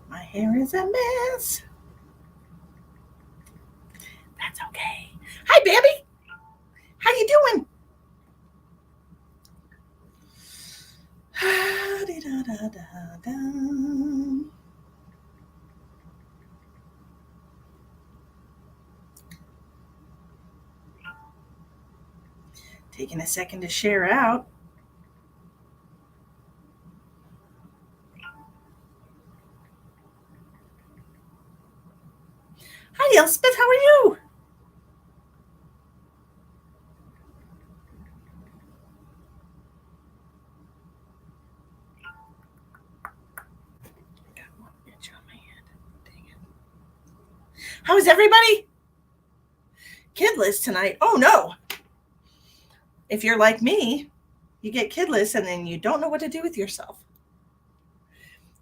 My hair is a mess. That's okay. Hi, baby. How you doing? Taking a second to share out. Hi, Elspeth. How are you? How is everybody? Kidless tonight. Oh no. If you're like me, you get kidless and then you don't know what to do with yourself.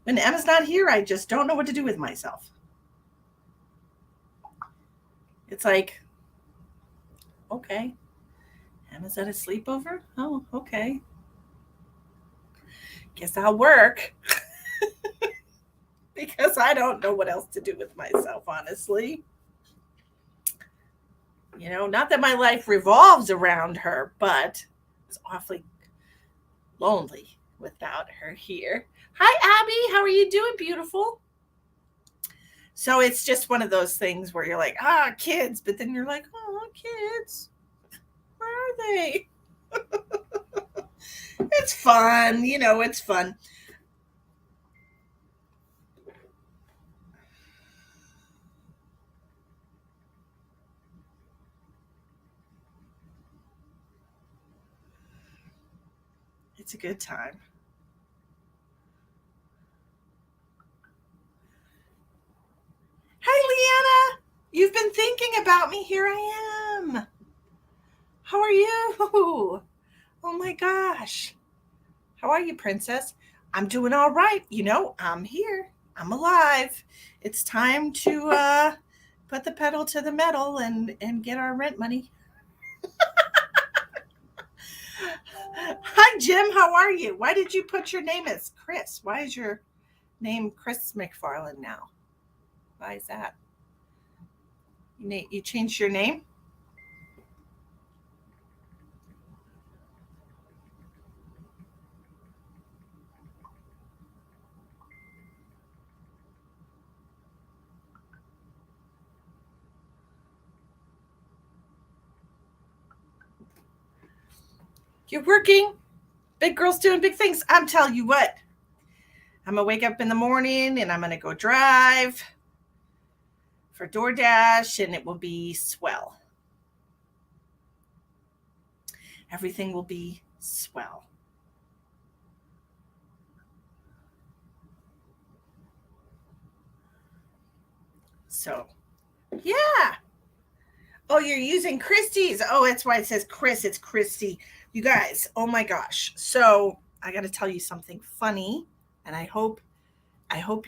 When Emma's not here, I just don't know what to do with myself. It's like, okay, Emma's at a sleepover? Oh, okay. Guess I'll work. Because I don't know what else to do with myself, honestly. You know, not that my life revolves around her, but it's awfully lonely without her here. Hi, Abby. How are you doing, beautiful? So it's just one of those things where you're like, kids, but then you're like, oh, kids, where are they? It's fun. You know, it's fun. It's a good time. Hi, Leanna. You've been thinking about me. Here I am. How are you? Oh my gosh. How are you, princess? I'm doing all right. You know, I'm here. I'm alive. It's time to put the pedal to the metal and get our rent money. Hi, Jim. How are you? Why did you put your name as Chris? Why is your name Chris McFarland now? Why is that? You changed your name? You're working. Big girl's doing big things. I'm telling you what. I'm going to wake up in the morning and I'm going to go drive for DoorDash and it will be swell. Everything will be swell. So, yeah. Oh, you're using Christie's. Oh, that's why it says Chris. It's Christy. You guys, oh my gosh. So, I got to tell you something funny, and I hope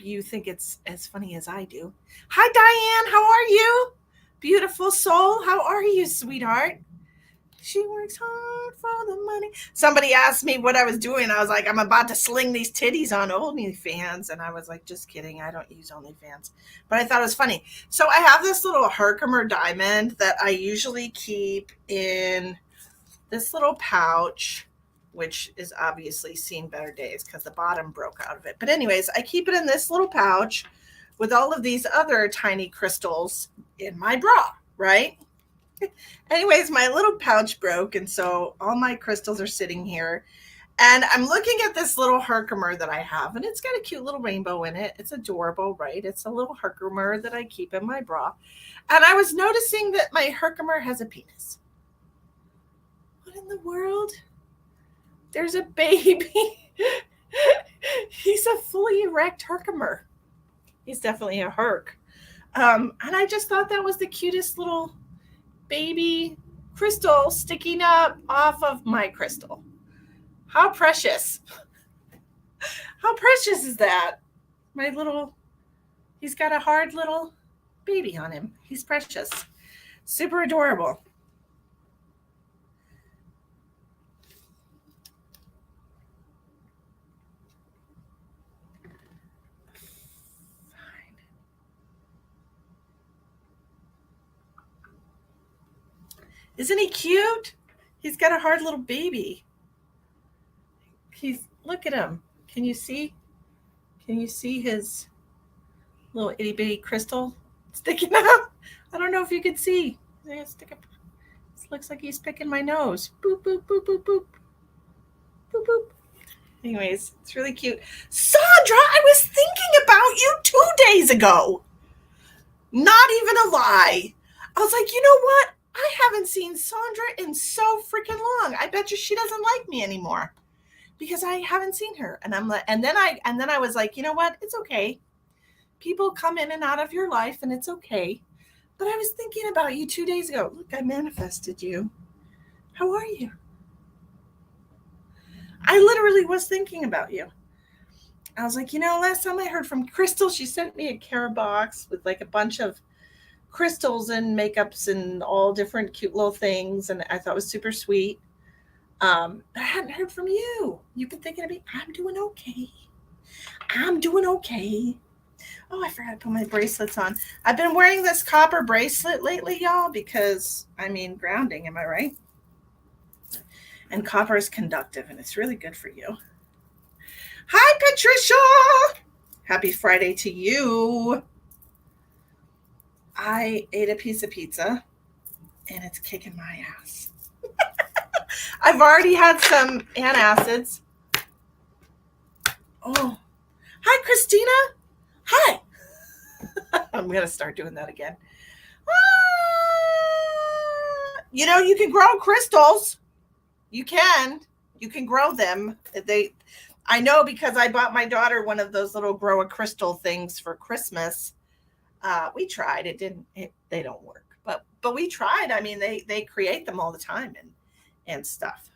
you think it's as funny as I do. Hi, Diane. How are you? Beautiful soul. How are you, sweetheart? She works hard for the money. Somebody asked me what I was doing. I was like, I'm about to sling these titties on OnlyFans. And I was like, just kidding. I don't use OnlyFans. But I thought it was funny. So I have this little Herkimer diamond that I usually keep in this little pouch, which is obviously seen better days because the bottom broke out of it. But anyways, I keep it in this little pouch with all of these other tiny crystals in my bra, right? Anyways, my little pouch broke, and so all my crystals are sitting here. And I'm looking at this little Herkimer that I have, and it's got a cute little rainbow in it. It's adorable, right? It's a little Herkimer that I keep in my bra. And I was noticing that my Herkimer has a penis. What in the world? There's a baby. He's a fully erect Herkimer. He's definitely a Herc. And I just thought that was the cutest little baby crystal sticking up off of my crystal. How precious. How precious is that? My little, he's got a hard little baby on him. He's precious. Super adorable. Isn't he cute? He's got a hard little baby. Look at him. Can you see? Can you see his little itty bitty crystal sticking out? I don't know if you can see. This looks like he's picking my nose. Boop, boop, boop, boop, boop. Boop, boop. Anyways, it's really cute. Sandra, I was thinking about you 2 days ago. Not even a lie. I was like, you know what? I haven't seen Sandra in so freaking long. I bet you she doesn't like me anymore because I haven't seen her. And I'm like, and then I was like, you know what? It's okay. People come in and out of your life, and it's okay. But I was thinking about you 2 days ago. Look, I manifested you. How are you? I literally was thinking about you. I was like, you know, last time I heard from Crystal, she sent me a care box with like a bunch of crystals and makeups and all different cute little things. And I thought it was super sweet. But I hadn't heard from you. You've been thinking of me. I'm doing okay. I'm doing okay. Oh, I forgot to put my bracelets on. I've been wearing this copper bracelet lately, y'all, because, I mean, grounding, am I right? And copper is conductive, and it's really good for you. Hi, Patricia. Happy Friday to you. I ate a piece of pizza, and it's kicking my ass. I've already had some antacids. Oh, hi, Christina. Hi. I'm going to start doing that again. You know, you can grow crystals. You can grow them. I know because I bought my daughter one of those little grow a crystal things for Christmas. We tried. They don't work, but we tried. I mean, they create them all the time and stuff.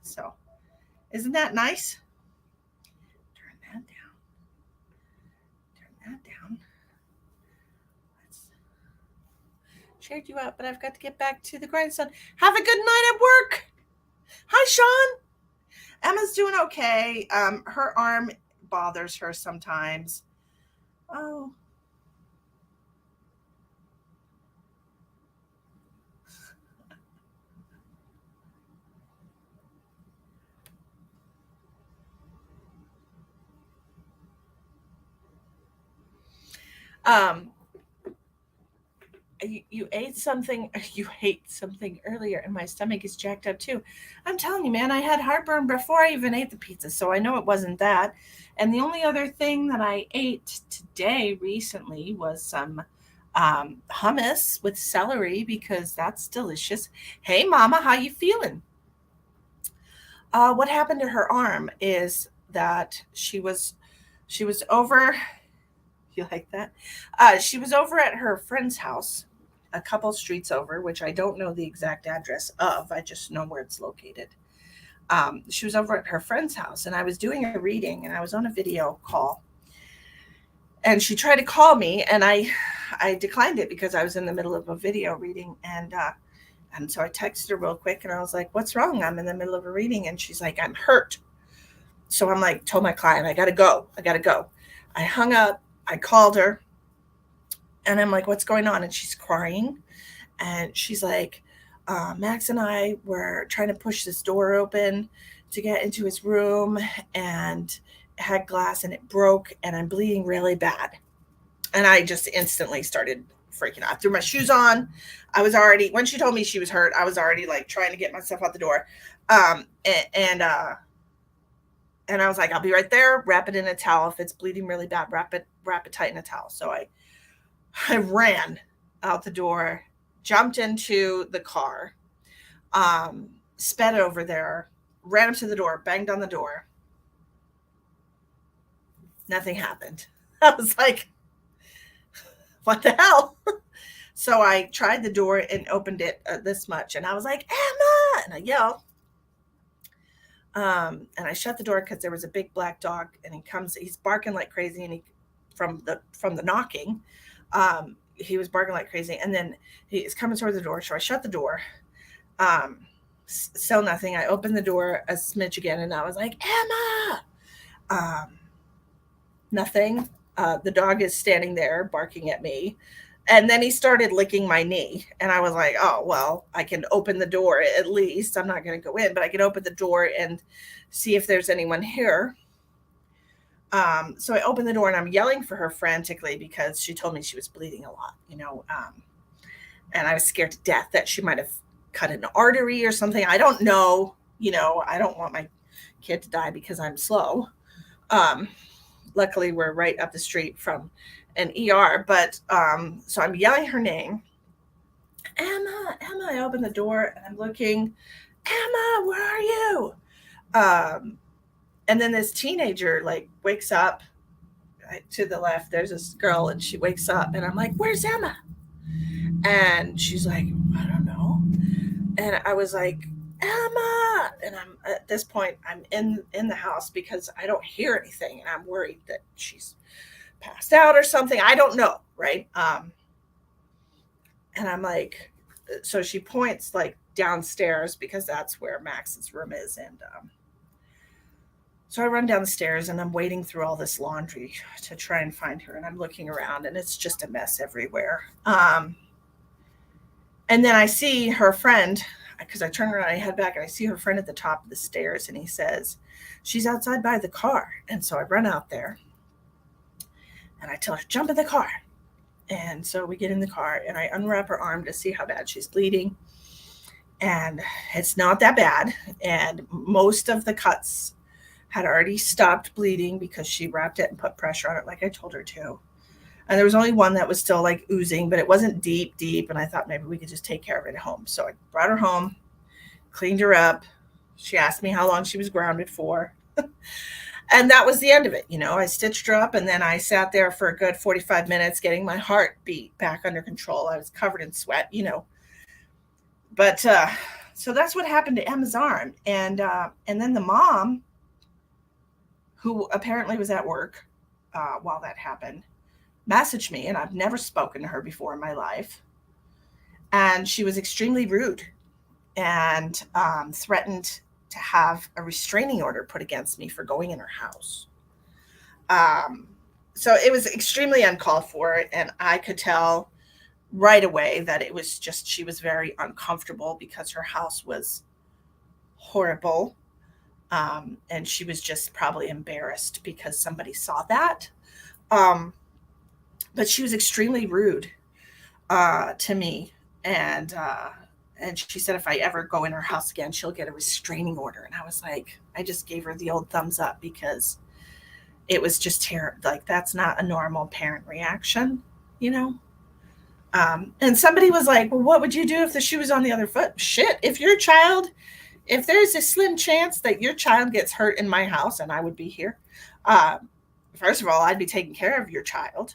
So isn't that nice? Turn that down. Let's shared you out, but I've got to get back to the grandson. Have a good night at work. Hi, Sean. Emma's doing okay. Her arm bothers her sometimes. Oh. You ate something, you ate something earlier, and my stomach is jacked up too. I'm telling you, man, I had heartburn before I even ate the pizza, so I know it wasn't that. And the only other thing that I ate today recently was some hummus with celery because that's delicious. Hey, Mama, how you feeling? What happened to her arm is that she was over. You like that? She was over at her friend's house a couple streets over, which I don't know the exact address of. I just know where it's located. She was over at her friend's house, and I was doing a reading, and I was on a video call. And she tried to call me, and I declined it because I was in the middle of a video reading. And so I texted her real quick, and I was like, "What's wrong? I'm in the middle of a reading." And she's like, "I'm hurt." So I'm like, told my client, I got to go. I hung up. I called her. And I'm like, "What's going on?" And she's crying. And she's like, Max and I were trying to push this door open to get into his room, and it had glass and it broke, and I'm bleeding really bad. And I just instantly started freaking out. I threw my shoes on. I was already, when she told me she was hurt, I was already like trying to get myself out the door. And I was like, "I'll be right there. Wrap it in a towel. If it's bleeding really bad, wrap it tight in a towel." So I ran out the door, jumped into the car, sped over there, ran up to the door, banged on the door. Nothing happened. I was like, "What the hell?" So I tried the door and opened it this much, and I was like, "Emma!" And I yelled. And I shut the door because there was a big black dog, and he's barking like crazy, and from the knocking, he was barking like crazy, and then he's coming toward the door. So I shut the door. Still nothing. I opened the door a smidge again, and I was like, Emma. Nothing. The dog is standing there barking at me. And then he started licking my knee. And I was like, oh, well, I can open the door at least. I'm not going to go in, but I can open the door and see if there's anyone here. So I opened the door and I'm yelling for her frantically because she told me she was bleeding a lot, and I was scared to death that she might have cut an artery or something. I don't know. I don't want my kid to die because I'm slow. Luckily, we're right up the street from an ER, but so I'm yelling her name. Emma, Emma. I open the door and I'm looking. Emma, where are you? And then this teenager wakes up to the left. There's this girl and she wakes up and I'm like, where's Emma? And she's like, I don't know. And I was like, Emma. And I'm at this point, I'm in the house because I don't hear anything. And I'm worried that she's passed out or something. I don't know. Right. And I'm like, so she points downstairs because that's where Max's room is. And, so I run down the stairs and I'm wading through all this laundry to try and find her. And I'm looking around and it's just a mess everywhere. And then I see her friend, because I turn around and I head back and I see her friend at the top of the stairs. And he says, she's outside by the car. And so I run out there and I tell her, jump in the car. And so we get in the car and I unwrap her arm to see how bad she's bleeding. And it's not that bad. And most of the cuts had already stopped bleeding because she wrapped it and put pressure on it like I told her to. And there was only one that was still oozing, but it wasn't deep. And I thought maybe we could just take care of it at home. So I brought her home, cleaned her up. She asked me how long she was grounded for. And that was the end of it. I stitched her up and then I sat there for a good 45 minutes getting my heartbeat back under control. I was covered in sweat, But so that's what happened to Emma's arm. And then the mom, who apparently was at work while that happened, messaged me, and I've never spoken to her before in my life. And she was extremely rude and threatened to have a restraining order put against me for going in her house. So it was extremely uncalled for, and I could tell right away that it was just, she was very uncomfortable because her house was horrible. And she was just probably embarrassed because somebody saw that. But she was extremely rude to me. And she said if I ever go in her house again, she'll get a restraining order. And I was like, I just gave her the old thumbs up because it was just terrible. That's not a normal parent reaction, And somebody was like, well, what would you do if the shoe was on the other foot? Shit, if there's a slim chance that your child gets hurt in my house and I would be here, first of all, I'd be taking care of your child.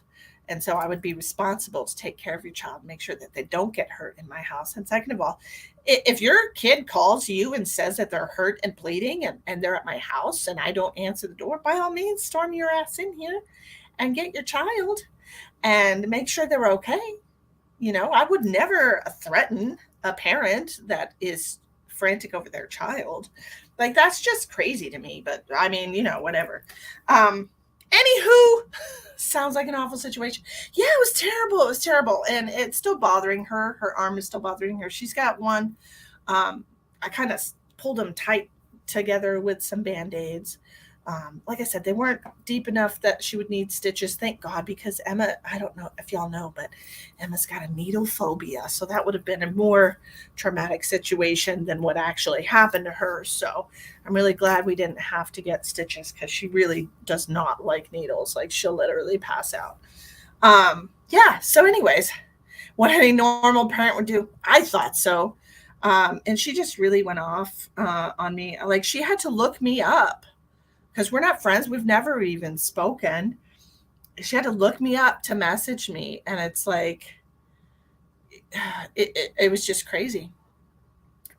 And so I would be responsible to take care of your child, make sure that they don't get hurt in my house. And second of all, if your kid calls you and says that they're hurt and bleeding and they're at my house and I don't answer the door, by all means, storm your ass in here and get your child and make sure they're okay. I would never threaten a parent that is frantic over their child. That's just crazy to me. But I mean, whatever. Anywho, sounds like an awful situation. Yeah, it was terrible. It was terrible. And it's still bothering her. Her arm is still bothering her. She's got one. I kind of pulled them tight together with some Band-Aids. Like I said, they weren't deep enough that she would need stitches. Thank God, because Emma, I don't know if y'all know, but Emma's got a needle phobia. So that would have been a more traumatic situation than what actually happened to her. So I'm really glad we didn't have to get stitches because she really does not like needles. She'll literally pass out. Yeah. So anyways, what any normal parent would do, I thought so. And she just really went off on me. She had to look me up. Because we're not friends. We've never even spoken. She had to look me up to message me. And it's it was just crazy.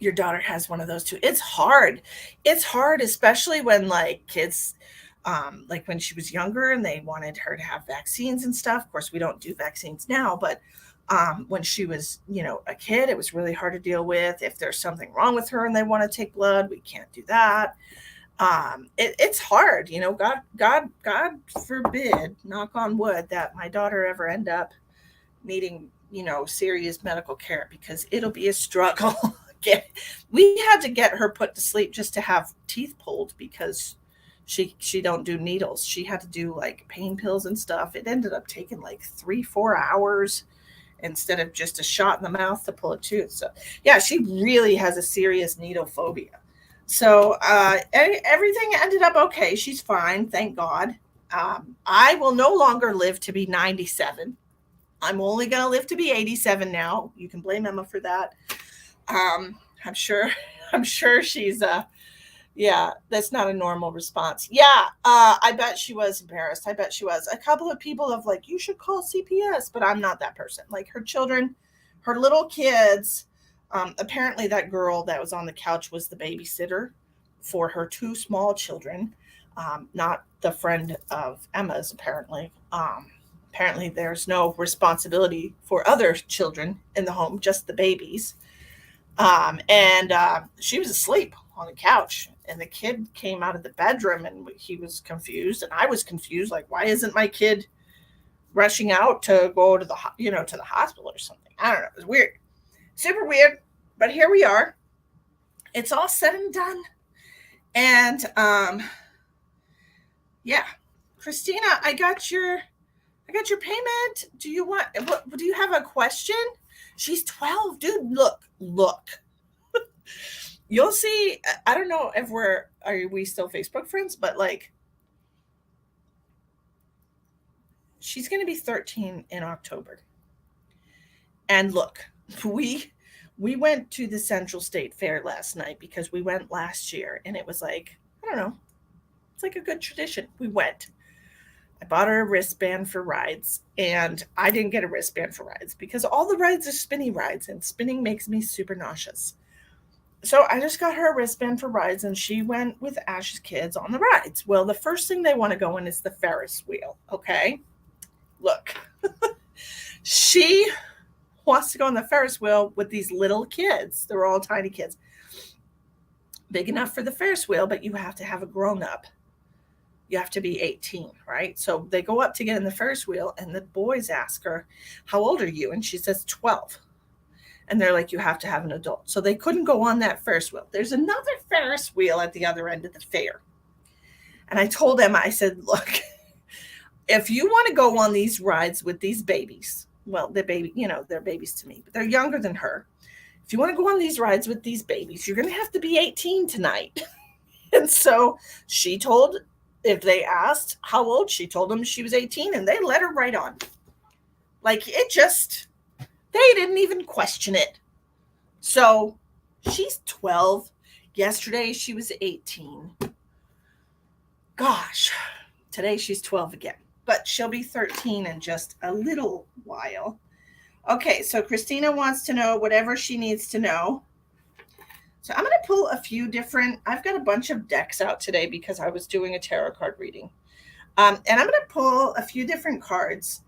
Your daughter has one of those too. It's hard. It's hard, especially when like kids, like when she was younger and they wanted her to have vaccines and stuff. Of course, we don't do vaccines now, but when she was, a kid, it was really hard to deal with. If there's something wrong with her and they want to take blood, we can't do that. It's hard, God forbid, knock on wood, that my daughter ever end up needing, serious medical care, because it'll be a struggle. We had to get her put to sleep just to have teeth pulled, because she don't do needles. She had to do like pain pills and stuff. It ended up taking like 3-4 hours instead of just a shot in the mouth to pull a tooth. So yeah, she really has a serious needle phobia. So everything ended up okay. She's fine, thank God. I will no longer live to be 97. I'm only going to live to be 87 now. You can blame Emma for that. I'm sure she's yeah, that's not a normal response. Yeah, I bet she was embarrassed. I bet she was. A couple of people have like, you should call CPS, but I'm not that person. Like her children, her little kids. Apparently, that girl that was on the couch was the babysitter for her 2 small children, not the friend of Emma's. Apparently, there's no responsibility for other children in the home, just the babies. And she was asleep on the couch, and the kid came out of the bedroom, and he was confused, and I was confused, like, why isn't my kid rushing out to go to the to the hospital or something? I don't know. It was weird, super weird, but here we are. It's all said and done, and yeah, Christina, I got your payment. Do you have a question? She's 12, dude. Look. You'll see. I don't know if are we still Facebook friends, but like, she's going to be 13 in October. And look, we went to the Central State Fair last night because we went last year, and it was like, I don't know, it's like a good tradition. We went. I bought her a wristband for rides, and I didn't get a wristband for rides because all the rides are spinny rides, and spinning makes me super nauseous. So I just got her a wristband for rides, and she went with Ash's kids on the rides. Well, the first thing they want to go in is the Ferris wheel, okay? Look, she wants to go on the Ferris wheel with these little kids. They're all tiny kids. Big enough for the Ferris wheel, but you have to have a grown-up. You have to be 18, right? So they go up to get in the Ferris wheel, and the boys ask her, how old are you? And she says 12. And they're like, you have to have an adult. So they couldn't go on that Ferris wheel. There's another Ferris wheel at the other end of the fair. And I told them, I said, look, if you want to go on these rides with these babies, well, they're babies to me, but they're younger than her. If you want to go on these rides with these babies, you're going to have to be 18 tonight. And so if they asked how old, she told them she was 18, and they let her right on. Like, they didn't even question it. So she's 12. Yesterday she was 18. Gosh, today she's 12 again, but she'll be 13 in just a little while. Okay, so Christina wants to know whatever she needs to know. So I'm going to pull I've got a bunch of decks out today because I was doing a tarot card reading. And I'm going to pull a few different cards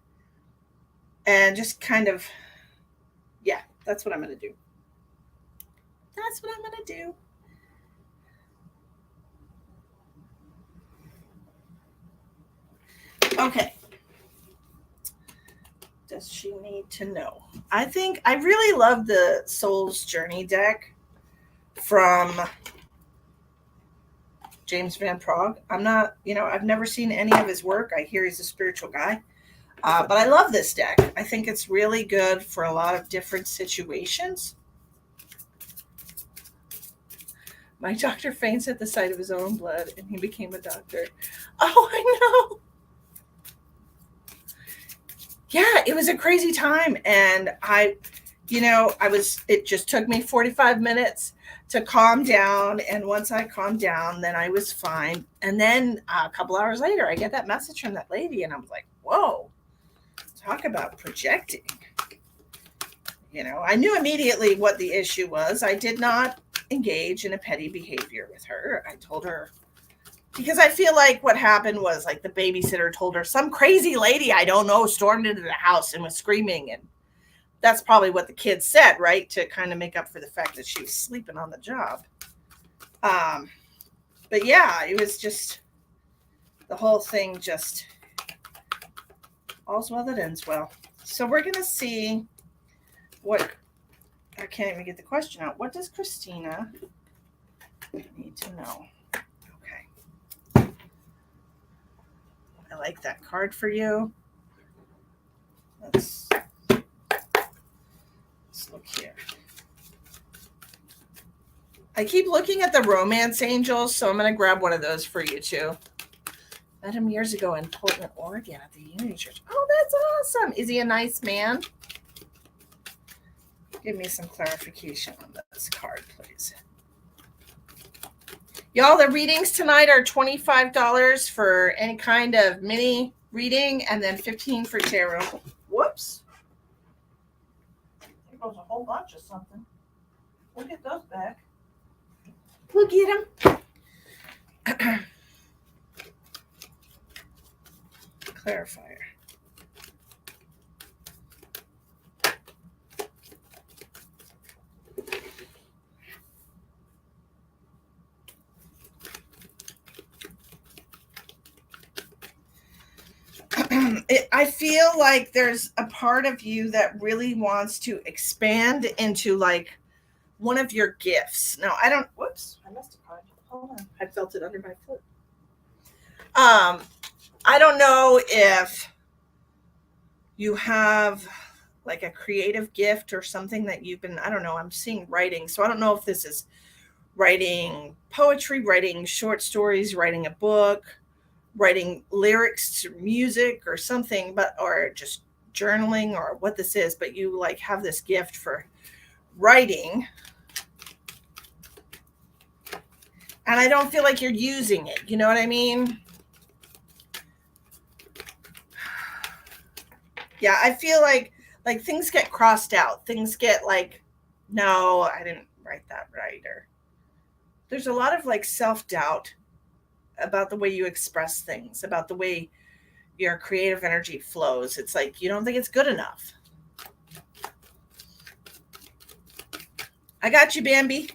and just kind of, yeah, that's what I'm going to do. That's what I'm going to do. Okay. Does she need to know? I really love the Soul's Journey deck from James Van Praagh. I've never seen any of his work. I hear he's a spiritual guy. But I love this deck. I think it's really good for a lot of different situations. My doctor faints at the sight of his own blood, and he became a doctor. Oh, I know. Yeah, it was a crazy time. And it just took me 45 minutes to calm down. And once I calmed down, then I was fine. And then a couple hours later, I get that message from that lady, and I was like, whoa. Talk about projecting. I knew immediately what the issue was. I did not engage in a petty behavior with her. I told her, because I feel like what happened was like the babysitter told her some crazy lady I don't know stormed into the house and was screaming, and that's probably what the kids said, right? To kind of make up for the fact that she was sleeping on the job. But yeah, it was just the whole thing just all's well that ends well. So we're going to see what, I can't even get the question out. What does Christina need to know? Okay. I like that card for you. Let's look here. I keep looking at the romance angels, so I'm going to grab one of those for you too. Met him years ago in Portland, Oregon at the Unity Church. Oh, that's awesome. Is he a nice man? Give me some clarification on this card, please. Y'all, the readings tonight are $25 for any kind of mini reading and then $15 for tarot. Whoops. There goes a whole bunch of something. We'll get those back. We'll get them. Clarifier. I feel like there's a part of you that really wants to expand into like one of your gifts. Now, whoops, I must have caught you. Hold on. I felt it under my foot. I don't know if you have like a creative gift or something that you've been, I don't know, I'm seeing writing. So I don't know if this is writing poetry, writing short stories, writing a book, writing lyrics to music or something, or just journaling or what this is, but you like have this gift for writing. And I don't feel like you're using it. You know what I mean? Yeah, I feel like things get crossed out. Things get like, no, I didn't write that right. Or there's a lot of like self-doubt about the way you express things, about the way your creative energy flows. It's like you don't think it's good enough. I got you, Bambi.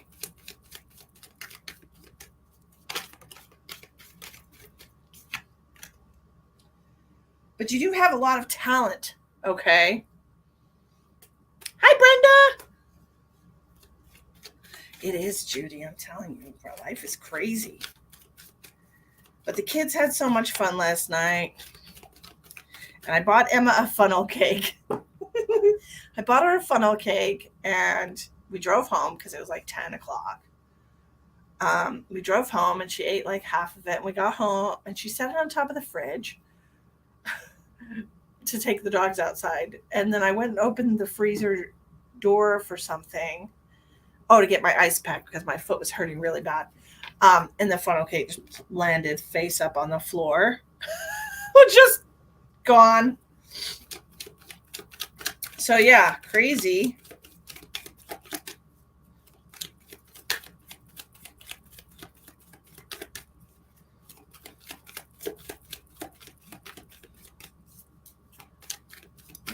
But you do have a lot of talent, okay? Hi, Brenda. It is, Judy. I'm telling you, our life is crazy. But the kids had so much fun last night. And I bought Emma a funnel cake. I bought her a funnel cake, and we drove home because it was like 10 o'clock. We drove home, and she ate like half of it. And we got home, and she set it on top of the fridge to take the dogs outside. And then I went and opened the freezer door for something. Oh, to get my ice pack because my foot was hurting really bad. And the funnel cake just landed face up on the floor. Just gone. So yeah, crazy.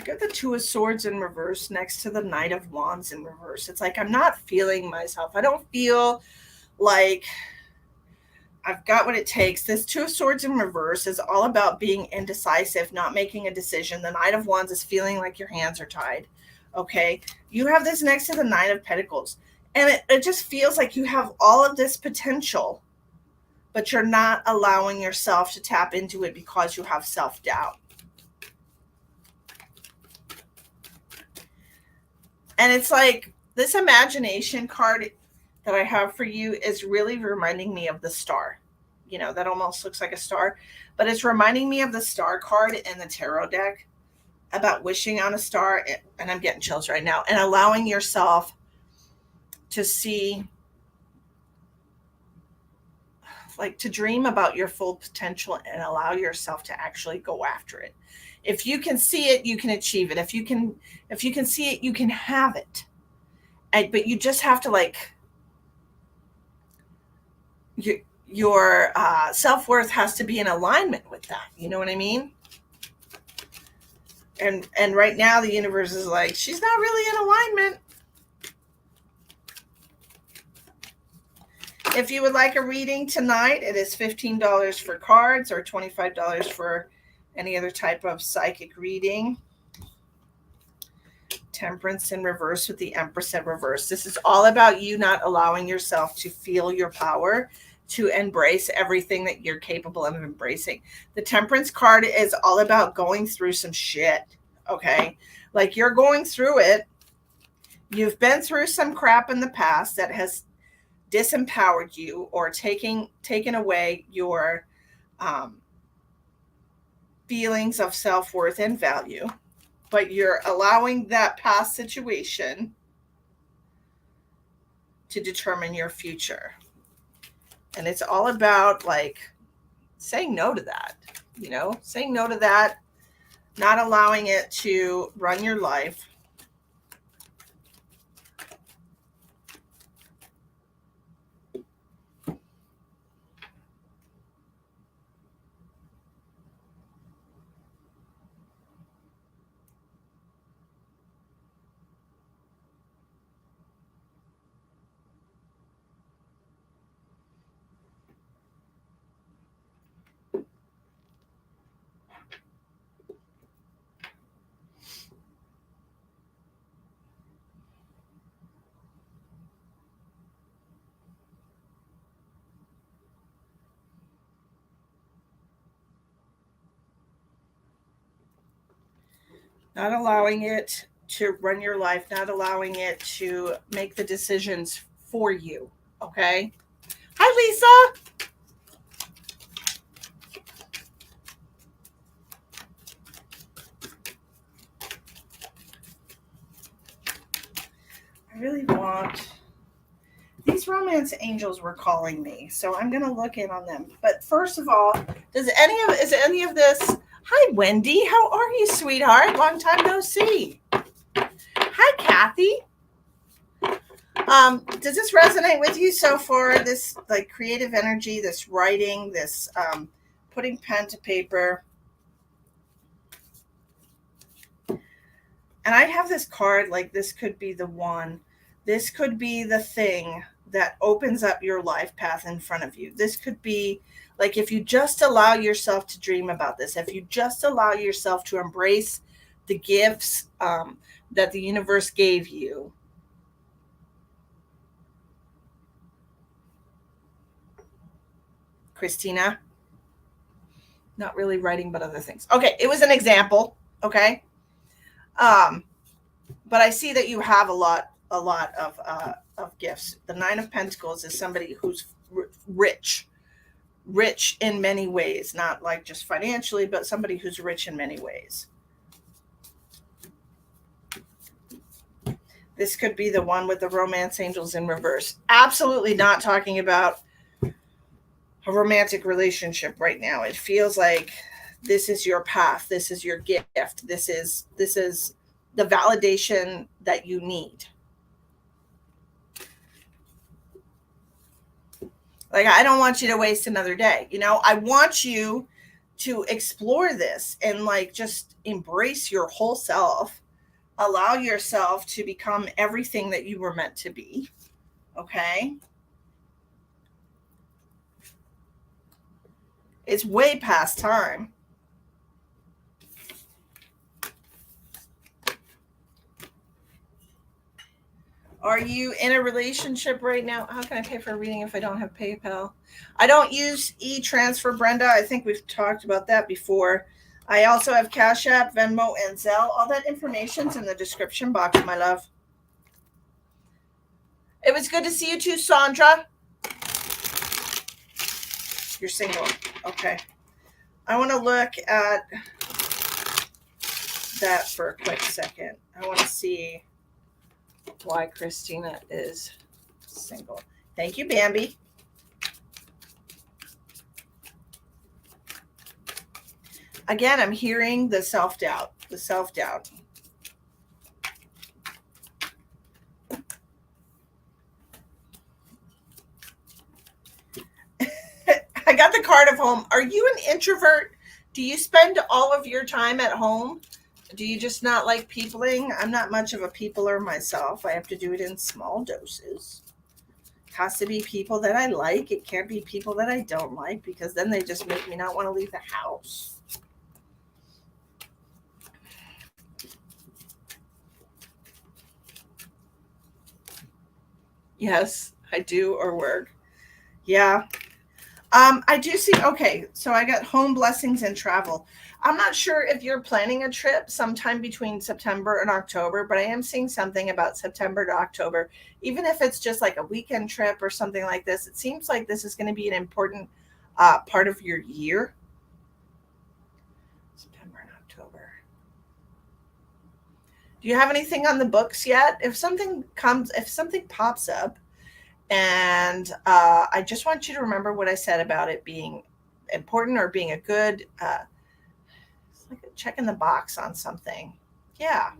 Got the Two of Swords in reverse next to the Knight of Wands in reverse. It's like I'm not feeling myself. I don't feel like I've got what it takes. This Two of Swords in reverse is all about being indecisive, not making a decision. The Knight of Wands is feeling like your hands are tied. Okay. You have this next to the Knight of Pentacles. And it just feels like you have all of this potential, but you're not allowing yourself to tap into it because you have self-doubt. And it's like this imagination card that I have for you is really reminding me of the star. You know, that almost looks like a star, but it's reminding me of the star card in the tarot deck about wishing on a star. And I'm getting chills right now, and allowing yourself to see, like to dream about your full potential and allow yourself to actually go after it. If you can see it, you can achieve it. If you can see it, you can have it. But you just have to like your self-worth has to be in alignment with that. You know what I mean? And right now the universe is like, she's not really in alignment. If you would like a reading tonight, it is $15 for cards or $25 for any other type of psychic reading. Temperance in reverse with the Empress in reverse. This is all about you not allowing yourself to feel your power, to embrace everything that you're capable of embracing. The Temperance card is all about going through some shit, okay? Like, you're going through it. You've been through some crap in the past that has disempowered you or taken away your feelings of self-worth and value, but you're allowing that past situation to determine your future. And it's all about, like, saying no to that, you know, saying no to that, not allowing it to run your life. Not allowing it to run your life, not allowing it to make the decisions for you. Okay. Hi, Lisa. I really want, these romance angels were calling me, so I'm going to look in on them. But first of all, is any of this? Hi, Wendy. How are you, sweetheart? Long time no see. Hi, Kathy. Does this resonate with you so far? This, like, creative energy, this writing, this putting pen to paper. And I have this card, like, this could be the one. This could be the thing that opens up your life path in front of you. This could be, like, if you just allow yourself to dream about this, if you just allow yourself to embrace the gifts that the universe gave you. Christina, not really writing, but other things. Okay, it was an example. Okay, but I see that you have a lot of gifts. The Nine of Pentacles is somebody who's rich in many ways, not like just financially, but somebody who's rich in many ways. This could be the one with the romance angels in reverse. Absolutely not talking about a romantic relationship right now. It feels like this is your path. This is your gift. This is the validation that you need. Like, I don't want you to waste another day. You know, I want you to explore this and, like, just embrace your whole self. Allow yourself to become everything that you were meant to be. Okay? It's way past time. Are you in a relationship right now? How can I pay for a reading if I don't have PayPal? I don't use e-transfer, Brenda. I think we've talked about that before. I also have Cash App, Venmo, and Zelle. All that information's in the description box, my love. It was good to see you too, Sandra. You're single. Okay. I want to look at that for a quick second. I want to see why Christina is single. Thank you, Bambi. Again, I'm hearing the self-doubt. The self-doubt. I got the card of home. Are you an introvert? Do you spend all of your time at home? Do you just not like peopling? I'm not much of a peopler myself. I have to do it in small doses. It has to be people that I like. It can't be people that I don't like because then they just make me not want to leave the house. Yes, I do or work. Yeah. I do see. Okay, so I got home blessings and travel. I'm not sure if you're planning a trip sometime between September and October, but I am seeing something about September to October. Even if it's just like a weekend trip or something like this, it seems like this is going to be an important part of your year. September and October. Do you have anything on the books yet? If something pops up, and I just want you to remember what I said about it being important or being a good, it's like a check in the box on something. Yeah.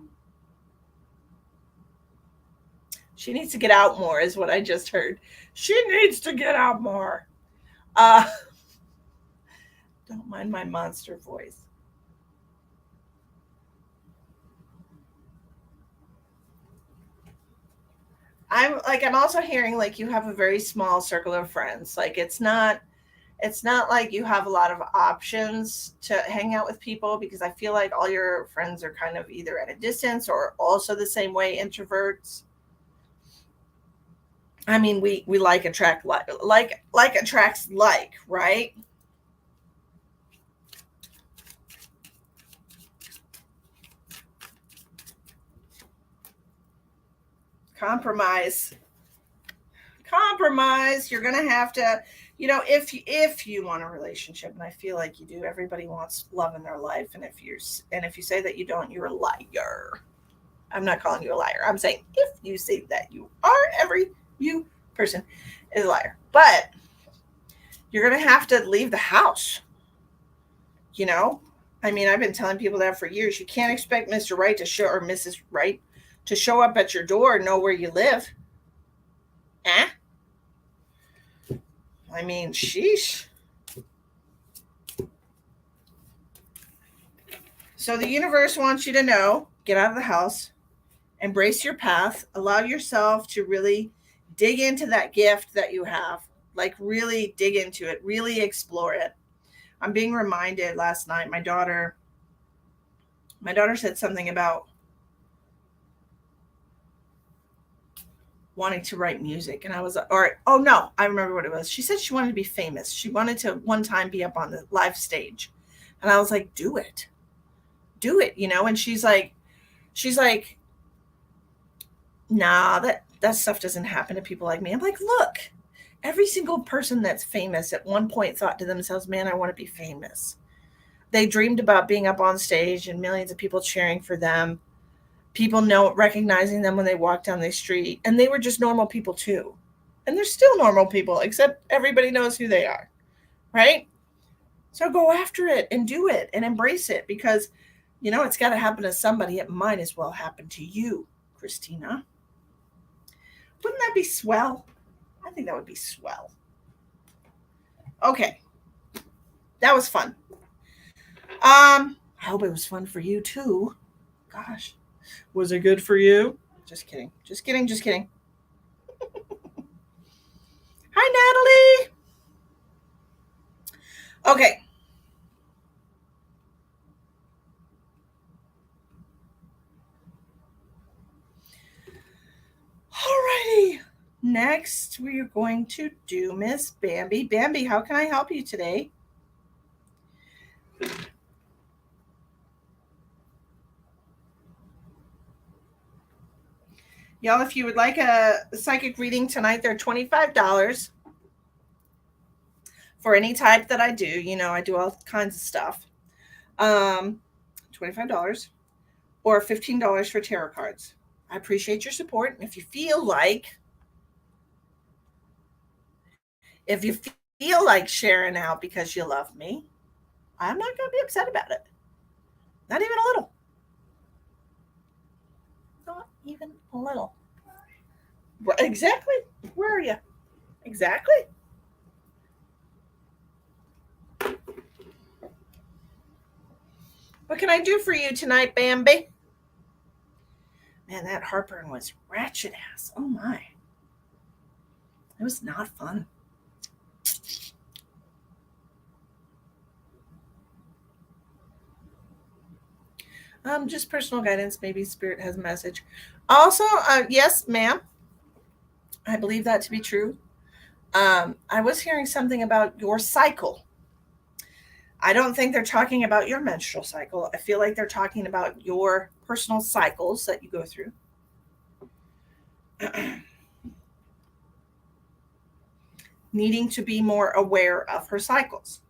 She needs to get out more, is what I just heard. She needs to get out more. Uh, don't mind my monster voice. I'm also hearing like you have a very small circle of friends. Like it's not like you have a lot of options to hang out with people because I feel like all your friends are kind of either at a distance or also the same way introverts. I mean, we like attract like attracts like, right? Compromise. Compromise. You're going to have to, if you want a relationship, and I feel like you do, everybody wants love in their life, and if you say that you don't, you're a liar. I'm not calling you a liar. I'm saying if you say that you are, every you person is a liar. But you're going to have to leave the house, you know? I mean, I've been telling people that for years. You can't expect Mr. Right to show or Mrs. Right to show up at your door and know where you live. Eh? I mean, sheesh. So the universe wants you to know, get out of the house, embrace your path, allow yourself to really dig into that gift that you have. Like really dig into it, really explore it. I'm being reminded last night, my daughter said something about wanting to write music, and I was, or oh no, I remember what it was. She said she wanted to be famous. She wanted to one time be up on the live stage. And I was like, do it. Do it, and she's like, nah, that stuff doesn't happen to people like me. I'm like, look, every single person that's famous at one point thought to themselves, man, I want to be famous. They dreamed about being up on stage and millions of people cheering for them, people know recognizing them when they walk down the street, and they were just normal people too. And they're still normal people, except everybody knows who they are, right? So go after it and do it and embrace it because it's got to happen to somebody. It might as well happen to you, Christina. Wouldn't that be swell? I think that would be swell. Okay, that was fun. I hope it was fun for you too. Gosh, was it good for you? Just kidding. Just kidding. Just kidding. Hi, Natalie. Okay. Alrighty. Next, we are going to do Miss Bambi. Bambi, how can I help you today? Y'all, if you would like a psychic reading tonight, they're $25 for any type that I do. I do all kinds of stuff. $25 or $15 for tarot cards. I appreciate your support. And if you feel like sharing out because you love me, I'm not going to be upset about it. Not even a little. Not even a little. Exactly. Where are you? Exactly. What can I do for you tonight, Bambi? Man, that heartburn was ratchet ass. Oh my. It was not fun. Just personal guidance. Maybe spirit has a message. Also, yes, ma'am. I believe that to be true. I was hearing something about your cycle. I don't think they're talking about your menstrual cycle. I feel like they're talking about your personal cycles that you go through. Needing to be more aware of her cycles.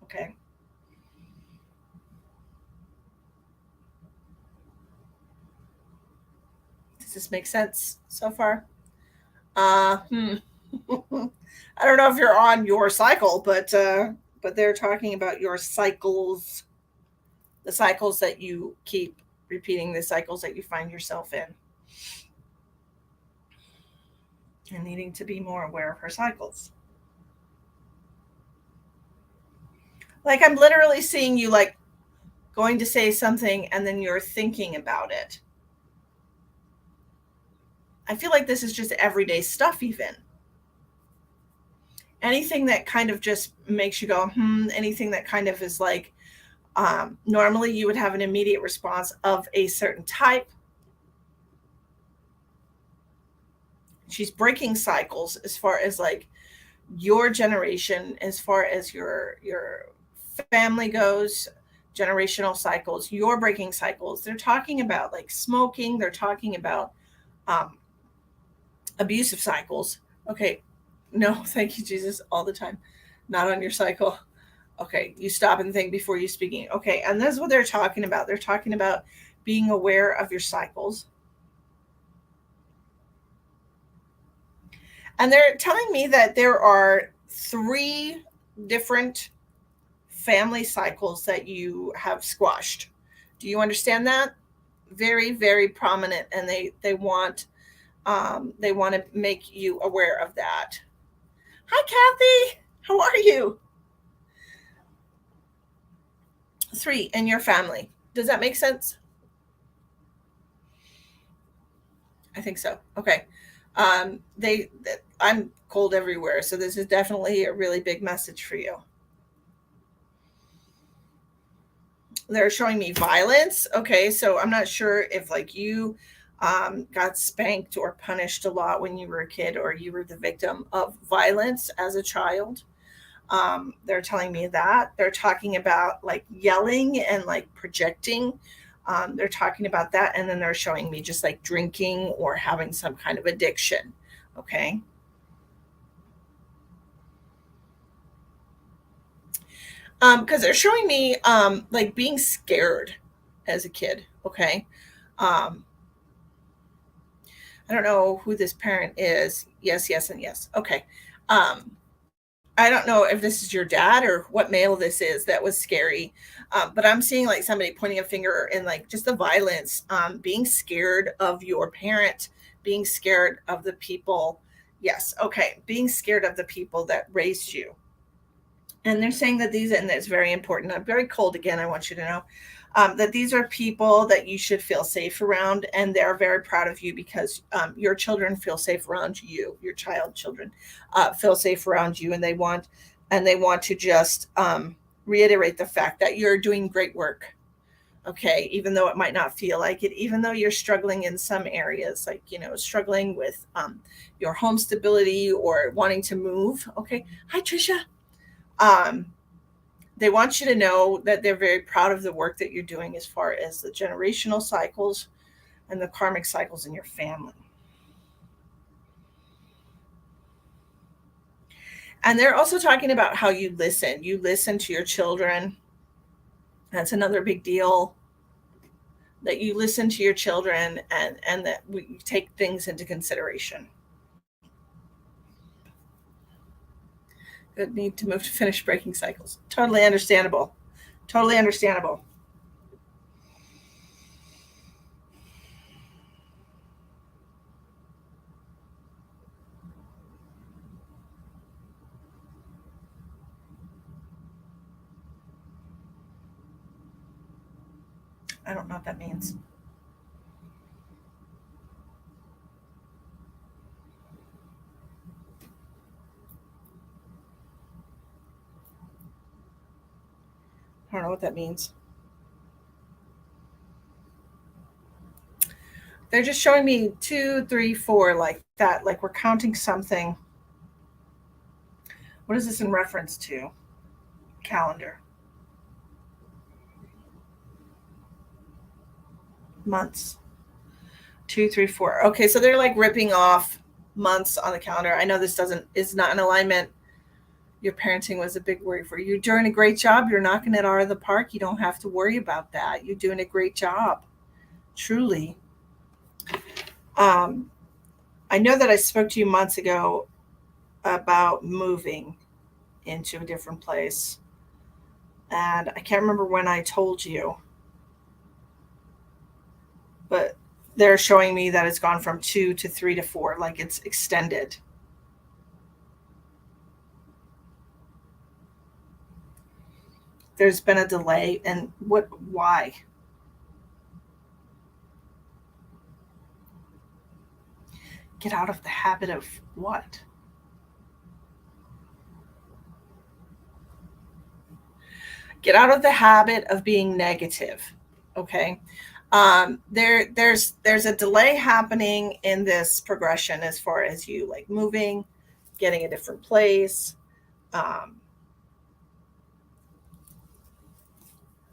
Okay. Does this make sense so far? Hmm. I don't know if you're on your cycle, but they're talking about your cycles, the cycles that you keep repeating, the cycles that you find yourself in, and needing to be more aware of her cycles. Like I'm literally seeing you like going to say something and then you're thinking about it. I feel like this is just everyday stuff, even. Anything that kind of just makes you go, anything that kind of is like, normally you would have an immediate response of a certain type. She's breaking cycles as far as like your generation, as far as your family goes, generational cycles, you're breaking cycles. They're talking about like smoking, they're talking about um, abusive cycles. Okay, no, thank you, Jesus, all the time. Not on your cycle. Okay, you stop and think before you speaking. Okay, and that's what they're talking about. They're talking about being aware of your cycles. And they're telling me that there are 3 different family cycles that you have squashed. Do you understand that? Very, very prominent, and they want to make you aware of that. Hi, Kathy. How are you? 3 in your family. Does that make sense? I think so. Okay. I'm cold everywhere, so this is definitely a really big message for you. They're showing me violence. Okay, so I'm not sure if like you got spanked or punished a lot when you were a kid, or you were the victim of violence as a child. They're telling me that they're talking about like yelling and like projecting. They're talking about that, and then they're showing me just like drinking or having some kind of addiction. Okay. Because they're showing me like being scared as a kid. Okay. Um, I don't know who this parent is. Yes, yes, and yes. Okay. Um, I don't know if this is your dad or what male this is that was scary, but I'm seeing like somebody pointing a finger and like just the violence, being scared of your parent, being scared of the people. Yes, okay, being scared of the people that raised you. And they're saying that these, and it's very important. I'm very cold again. I want you to know that these are people that you should feel safe around, and they're very proud of you because your children feel safe around you. Your child children feel safe around you, and they want to just reiterate the fact that you're doing great work. Okay, even though it might not feel like it, even though you're struggling in some areas, like struggling with your home stability or wanting to move. Okay, hi Trisha. Um, they want you to know that they're very proud of the work that you're doing as far as the generational cycles and the karmic cycles in your family. And they're also talking about how you listen. You listen to your children. That's another big deal. That you listen to your children, and that we take things into consideration. Good need to move to finish breaking cycles. Totally understandable. Totally understandable. I don't know what that means. I don't know what that means. They're just showing me 2, 3, 4 like that. Like we're counting something. What is this in reference to? Calendar. Months. 2, 3, 4. Okay, so they're like ripping off months on the calendar. I know this doesn't is not in alignment. Your parenting was a big worry for you. You're doing a great job. You're knocking it out of the park. You don't have to worry about that. You're doing a great job. Truly. Um, I know that I spoke to you months ago about moving into a different place. And I can't remember when I told you, but they're showing me that it's gone from 2 to 3 to 4, like it's extended. There's been a delay, and why? Get out of the habit of what? Get out of the habit of being negative. Okay. There's a delay happening in this progression as far as you like moving, getting a different place, um,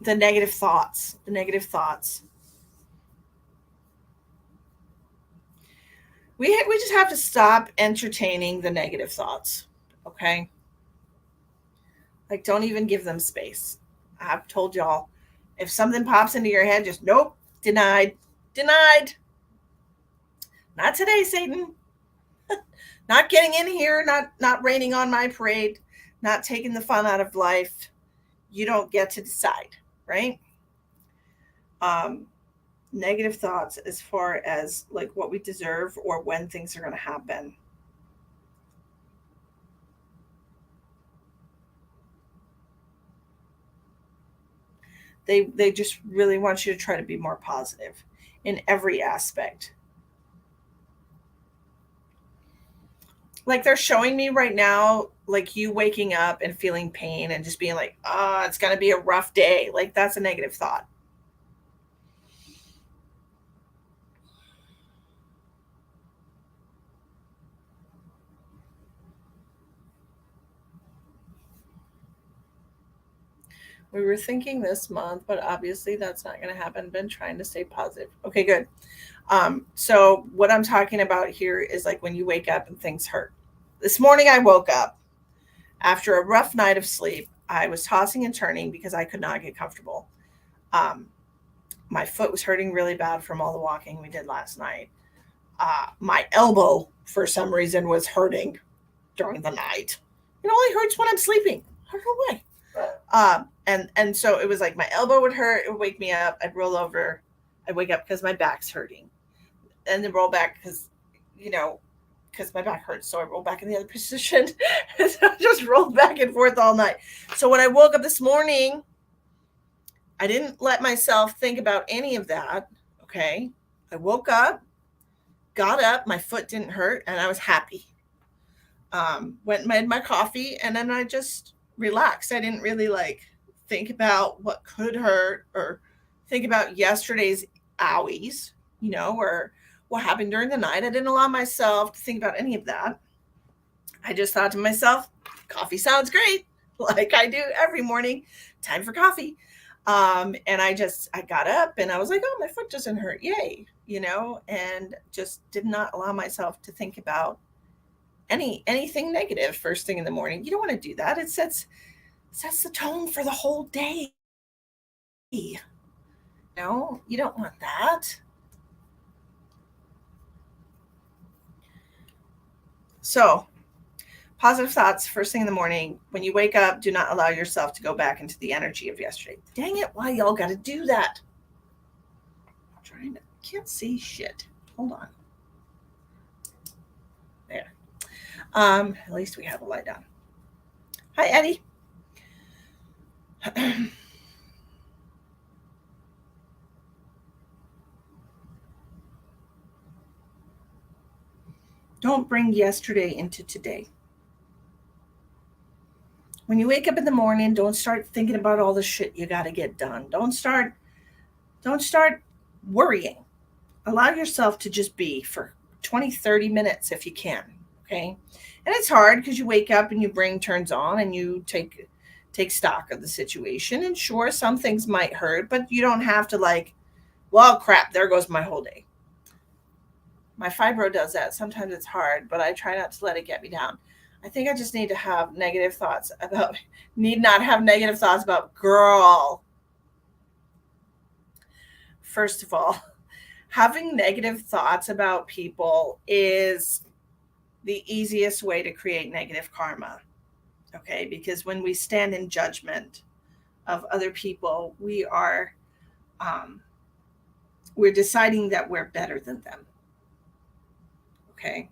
the negative thoughts. We just have to stop entertaining the negative thoughts. Okay, like don't even give them space. I've told y'all, if something pops into your head, just nope, denied, denied. Not today, Satan. Not getting in here, not raining on my parade, not taking the fun out of life. You don't get to decide, right? Um, Negative thoughts as far as like what we deserve or when things are going to happen. They just really want you to try to be more positive in every aspect. Like they're showing me right now, like you waking up and feeling pain and just being like, oh, it's going to be a rough day. Like that's a negative thought. We were thinking this month, but obviously that's not going to happen. Been trying to stay positive. Okay, good. So what I'm talking about here is like when you wake up and things hurt. This morning I woke up after a rough night of sleep. I was tossing and turning because I could not get comfortable. Um, my foot was hurting really bad from all the walking we did last night. My elbow, for some reason, was hurting during the night. It only hurts when I'm sleeping. I don't know why. And so it was like my elbow would hurt, it would wake me up, I'd roll over, I'd wake up because my back's hurting, and then roll back because you know because my back hurts, so I roll back in the other position. And so I just rolled back and forth all night. So when I woke up this morning, I didn't let myself think about any of that. Okay, I woke up, got up, my foot didn't hurt, and I was happy. Went and made my coffee, and then I just relaxed. I didn't really like think about what could hurt or think about yesterday's owies, or what happened during the night. I didn't allow myself to think about any of that. I just thought to myself, coffee sounds great, like I do every morning. Time for coffee. And I got up and I was like, oh, my foot doesn't hurt. Yay. And just did not allow myself to think about anything negative first thing in the morning. You don't want to do that. It sets the tone for the whole day. No, you don't want that. So, positive thoughts first thing in the morning. When you wake up, do not allow yourself to go back into the energy of yesterday. Dang it, why y'all got to do that? I'm trying to, can't see shit. Hold on. There. At least we have a light on. Hi, Eddie. Don't bring yesterday into today. When you wake up in the morning, don't start thinking about all the shit you got to get done. Don't start worrying. Allow yourself to just be for 20, 30 minutes if you can. Okay. And it's hard because you wake up and your brain turns on and you take stock of the situation. And sure, some things might hurt, but you don't have to like, well, crap, there goes my whole day. My fibro does that. Sometimes it's hard, but I try not to let it get me down. I think I just need to have negative thoughts about, need not have negative thoughts about, girl. First of all, having negative thoughts about people is the easiest way to create negative karma. Okay, because when we stand in judgment of other people, we're deciding that we're better than them. Okay,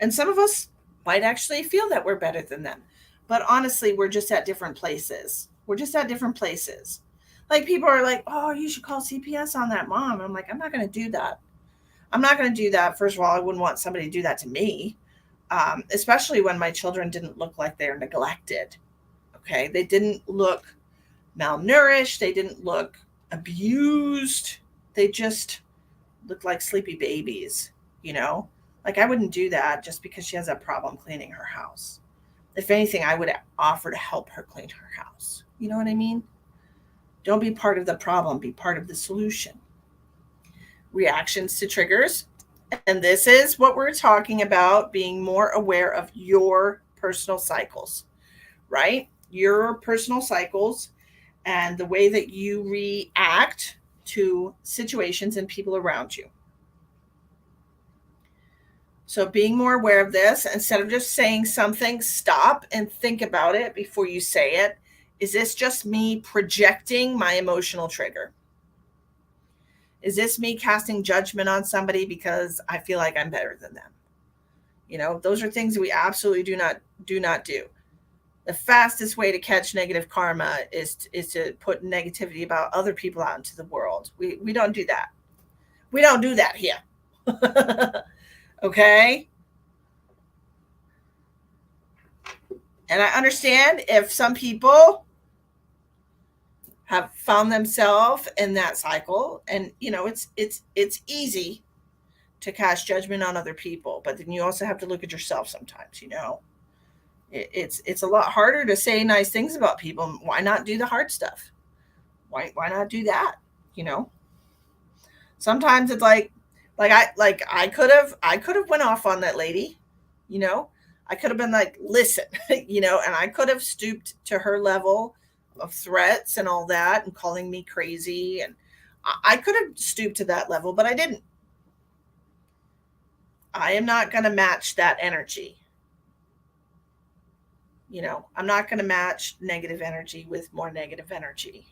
and some of us might actually feel that we're better than them, but honestly, we're just at different places. We're just at different places. Like people are like, "Oh, you should call CPS on that mom." I'm like, I'm not going to do that. I'm not going to do that. First of all, I wouldn't want somebody to do that to me, especially when my children didn't look like they're neglected. Okay, they didn't look malnourished. They didn't look abused. They just looked like sleepy babies, you know? Like I wouldn't do that just because she has a problem cleaning her house. If anything, I would offer to help her clean her house. You know what I mean? Don't be part of the problem, be part of the solution. Reactions to triggers. And this is what we're talking about, being more aware of your personal cycles, right? Your personal cycles and the way that you react to situations and people around you. So being more aware of this, instead of just saying something, stop and think about it before you say it. Is this just me projecting my emotional trigger? Is this me casting judgment on somebody because I feel like I'm better than them? You know, those are things that we absolutely do not do. The fastest way to catch negative karma is to put negativity about other people out into the world. We don't do that. We don't do that here. Okay? And I understand if some people have found themselves in that cycle, and you know, it's easy to cast judgment on other people, but then you also have to look at yourself sometimes, you know. It's a lot harder to say nice things about people. Why not do the hard stuff? Why not do that? You know? Sometimes it's like I could have went off on that lady, you know. I could have been like, listen, you know, and I could have stooped to her level of threats and all that and calling me crazy, and I could have stooped to that level, but I didn't. I am not going to match that energy. You know, I'm not going to match negative energy with more negative energy.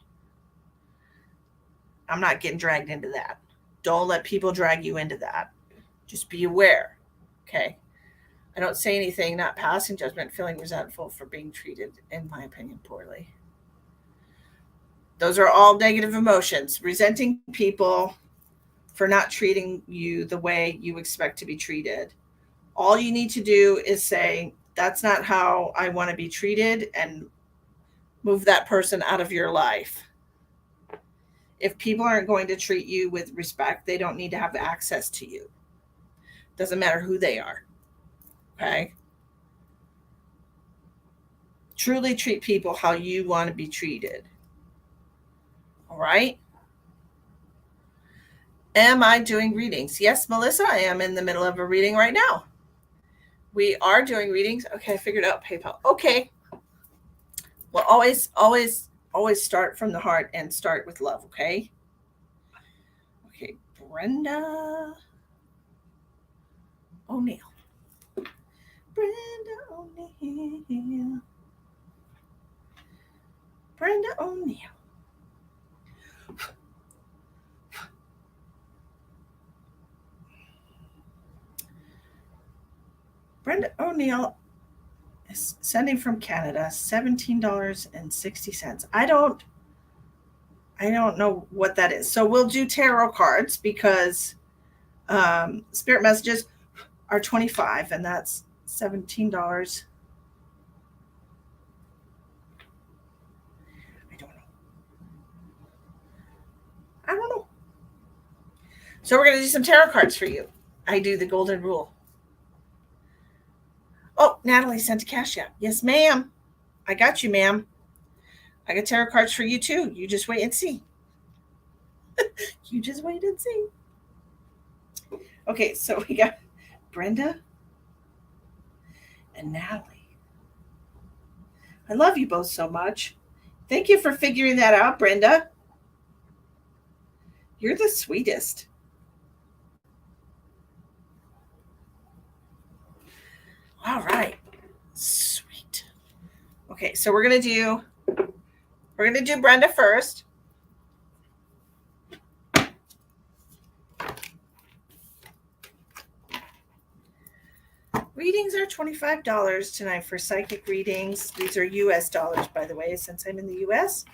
I'm not getting dragged into that. Don't let people drag you into that. Just be aware. Okay. I don't say anything, not passing judgment, feeling resentful for being treated, in my opinion, poorly. Those are all negative emotions. Resenting people for not treating you the way you expect to be treated. All you need to do is say, that's not how I want to be treated, and move that person out of your life. If people aren't going to treat you with respect, they don't need to have access to you. Doesn't matter who they are. Okay? Truly treat people how you want to be treated. All right? Am I doing readings? Yes, Melissa, I am in the middle of a reading right now. We are doing readings. Okay, I figured out PayPal. Okay. Well, always start from the heart and start with love, okay? Okay, Brenda O'Neill. Brenda O'Neill. Brenda O'Neill. Brenda O'Neill is sending from Canada, $17.60. I don't know what that is. So we'll do tarot cards because spirit messages. are 25, and that's $17. I don't know. So we're going to do some tarot cards for you. I do the golden rule. Oh, Natalie sent a cash app. Yes, ma'am. I got you, ma'am. I got tarot cards for you too. You just wait and see. You just wait and see. Okay, so we got Brenda and Natalie. I love you both so much. Thank you for figuring that out, Brenda. You're the sweetest. All right. Sweet. Okay, so we're gonna do Brenda first. Readings are $25 tonight for psychic readings. These are US dollars, by the way, since I'm in the US.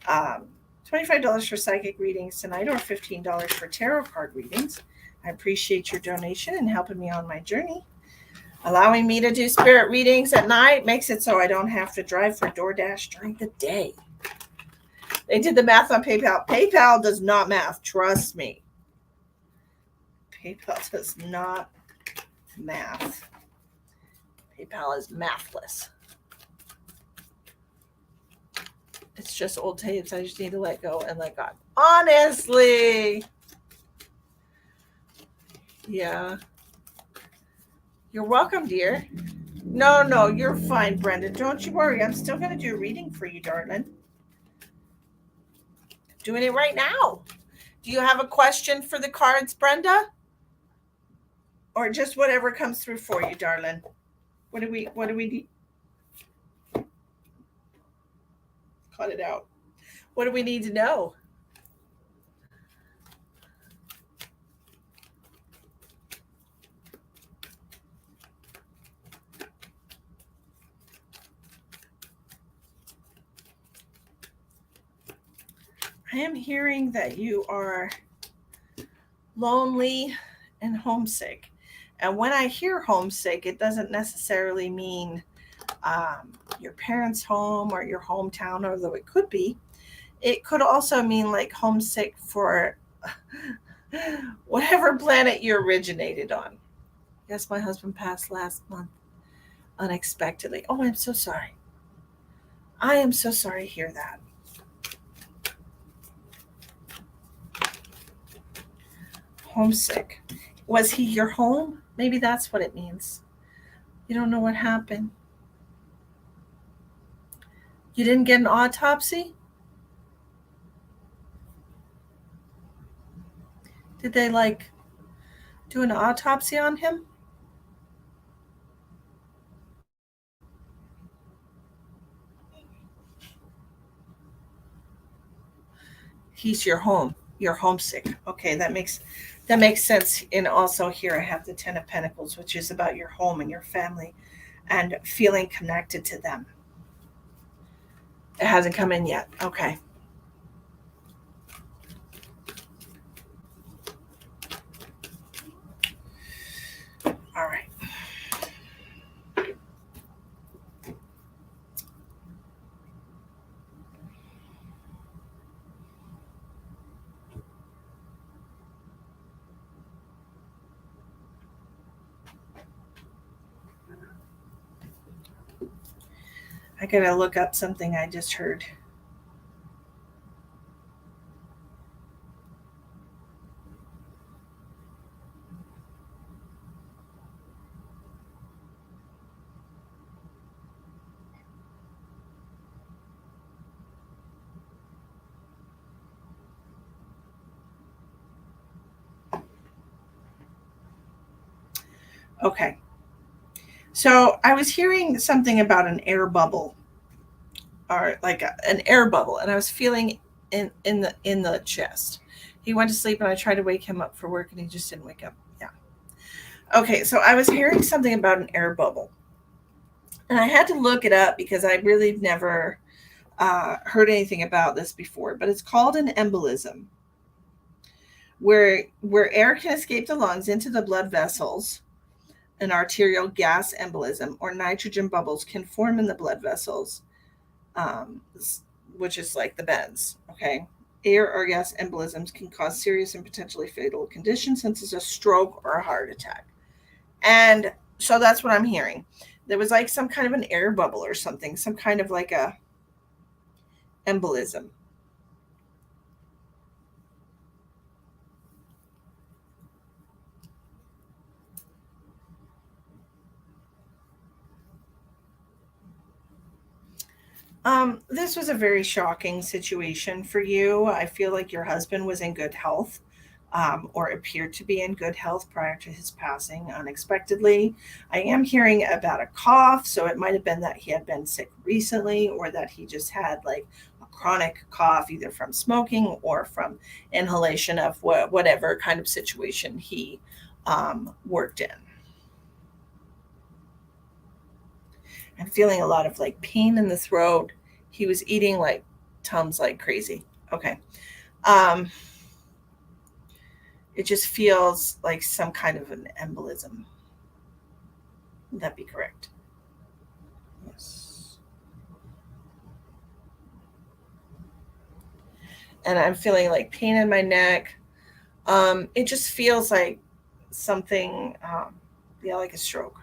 $25 for psychic readings tonight, or $15 for tarot card readings. I appreciate your donation and helping me on my journey. Allowing me to do spirit readings at night makes it so I don't have to drive for DoorDash during the day. They did the math on PayPal. PayPal does not math. Trust me. PayPal does not math. PayPal is mathless. It's just old tapes. I just need to let go and let God. Honestly. Yeah. You're welcome, dear. No, you're fine, Brenda. Don't you worry. I'm still going to do a reading for you, darling. Doing it right now. Do you have a question for the cards, Brenda? Or just whatever comes through for you, darling? What do we need? Cut it out. What do we need to know? I am hearing that you are lonely and homesick. And when I hear homesick, it doesn't necessarily mean your parents' home or your hometown, although it could be. It could also mean like homesick for whatever planet you originated on. Yes, my husband passed last month unexpectedly. Oh, I'm so sorry. I am so sorry to hear that. Homesick. Was he your home? Maybe that's what it means. You don't know what happened. You didn't get an autopsy? Did they do an autopsy on him? He's your home. You're homesick. Okay, that makes sense. And also here I have the 10 of Pentacles, which is about your home and your family and feeling connected to them. It hasn't come in yet. Okay. All right. I gotta look up something I just heard. Okay. So I was hearing something about an air bubble, or like an air bubble, and I was feeling in the chest. He went to sleep, and I tried to wake him up for work, and he just didn't wake up. Yeah. Okay, so I was hearing something about an air bubble, and I had to look it up because I really never heard anything about this before. But it's called an embolism, where air can escape the lungs into the blood vessels, an arterial gas embolism or nitrogen bubbles can form in the blood vessels, um, which is like the bends. Okay. Air or gas embolisms can cause serious and potentially fatal conditions, such as a stroke or a heart attack. And so that's what I'm hearing. There was like some kind of an air bubble or something, some kind of like a embolism. This was a very shocking situation for you. I feel like your husband was in good health, or appeared to be in good health prior to his passing unexpectedly. I am hearing about a cough, so it might have been that he had been sick recently, or that he just had like a chronic cough, either from smoking or from inhalation of whatever kind of situation he worked in. I'm feeling a lot of like pain in the throat. He was eating like Tums like crazy. Okay. Um, it just feels like some kind of an embolism. Would that be correct? Yes. And I'm feeling like pain in my neck. It just feels like something, yeah, like a stroke,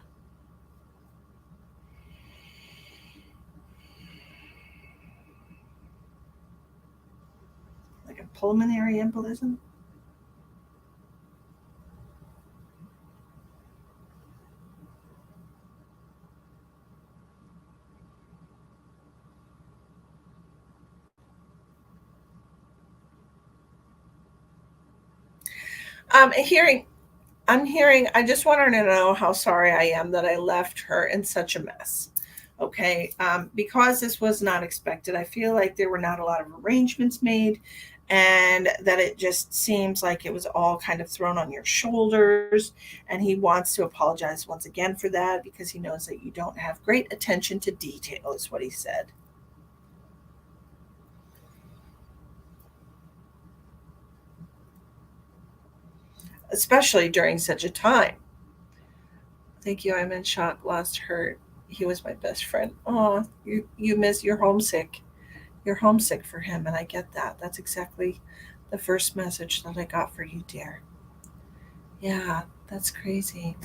like a pulmonary embolism. Hearing I'm hearing, I just want her to know how sorry I am that I left her in such a mess. Okay. Because this was not expected, I feel like there were not a lot of arrangements made, and that it just seems like it was all kind of thrown on your shoulders. And he wants to apologize once again for that, because he knows that you don't have great attention to detail, is what he said, especially during such a time. Thank you. I'm in shock. Lost her. He was my best friend. Oh, you miss. You're homesick. You're homesick for him, and I get that. That's exactly the first message that I got for you, dear. Yeah, that's crazy.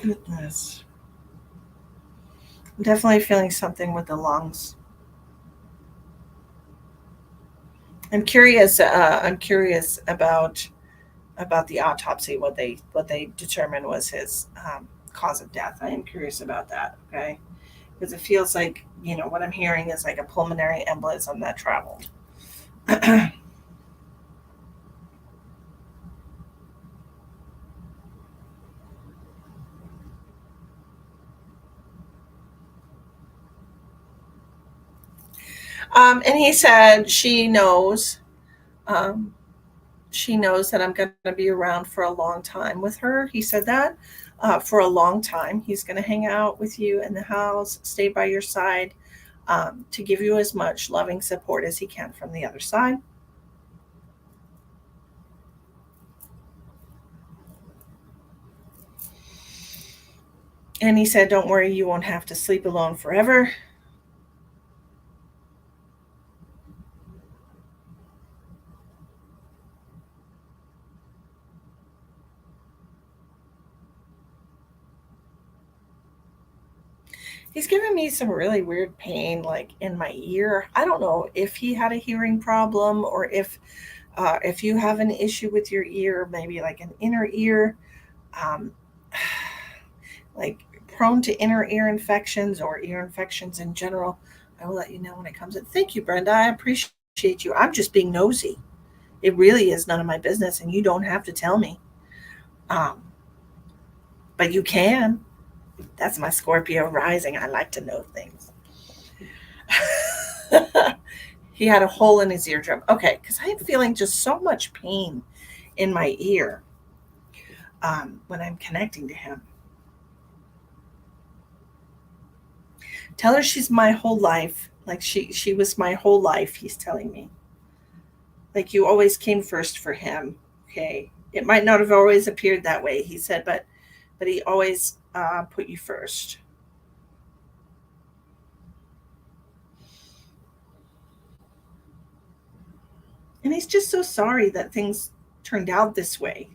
Goodness. I'm definitely feeling something with the lungs. I'm curious about the autopsy. What they determined was his cause of death. I am curious about that. Okay, because it feels like, what I'm hearing is like a pulmonary embolism that traveled. And he said um, she knows that I'm going to be around for a long time with her. He said that, for a long time. He's going to hang out with you in the house, stay by your side, to give you as much loving support as he can from the other side. And he said, don't worry, you won't have to sleep alone forever. He's giving me some really weird pain, like in my ear. I don't know if he had a hearing problem, or if you have an issue with your ear, maybe like an inner ear, um, like prone to inner ear infections or ear infections in general. I will let you know when it comes in. Thank you, Brenda. I appreciate you. I'm just being nosy. It really is none of my business, and you don't have to tell me. Um, but you can. That's my Scorpio rising. I like to know things. He had a hole in his eardrum. Okay, because I am feeling just so much pain in my ear, when I'm connecting to him. Tell her she's my whole life. Like she was my whole life. He's telling me, like, you always came first for him. Okay, it might not have always appeared that way, he said, but but he always put you first. And he's just so sorry that things turned out this way,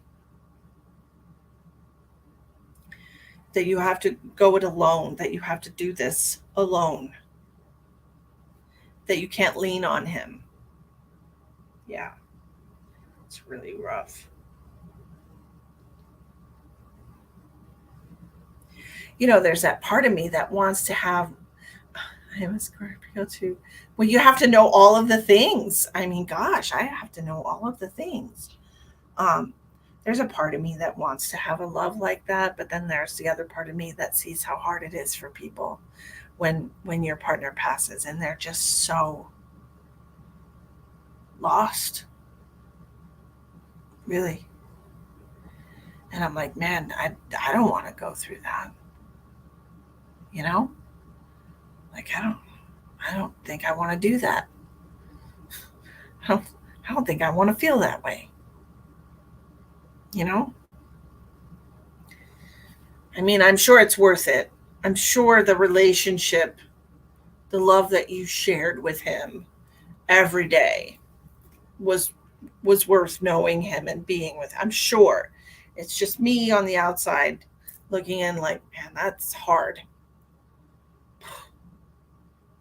that you have to go it alone, that you have to do this alone, that you can't lean on him. Yeah, it's really rough. There's that part of me that wants to have, I am a Scorpio too. Well, you have to know all of the things. I mean, gosh, I have to know all of the things. Um, there's a part of me that wants to have a love like that, but then there's the other part of me that sees how hard it is for people when your partner passes and they're just so lost, really. And I'm like, man, I don't want to go through that, you know? Like I don't think I want to do that. I don't, I don't think I want to feel that way, you know? I mean, I'm sure it's worth it. I'm sure the relationship, the love that you shared with him every day was was worth knowing him and being with. I'm sure. It's just me on the outside looking in like, man, that's hard.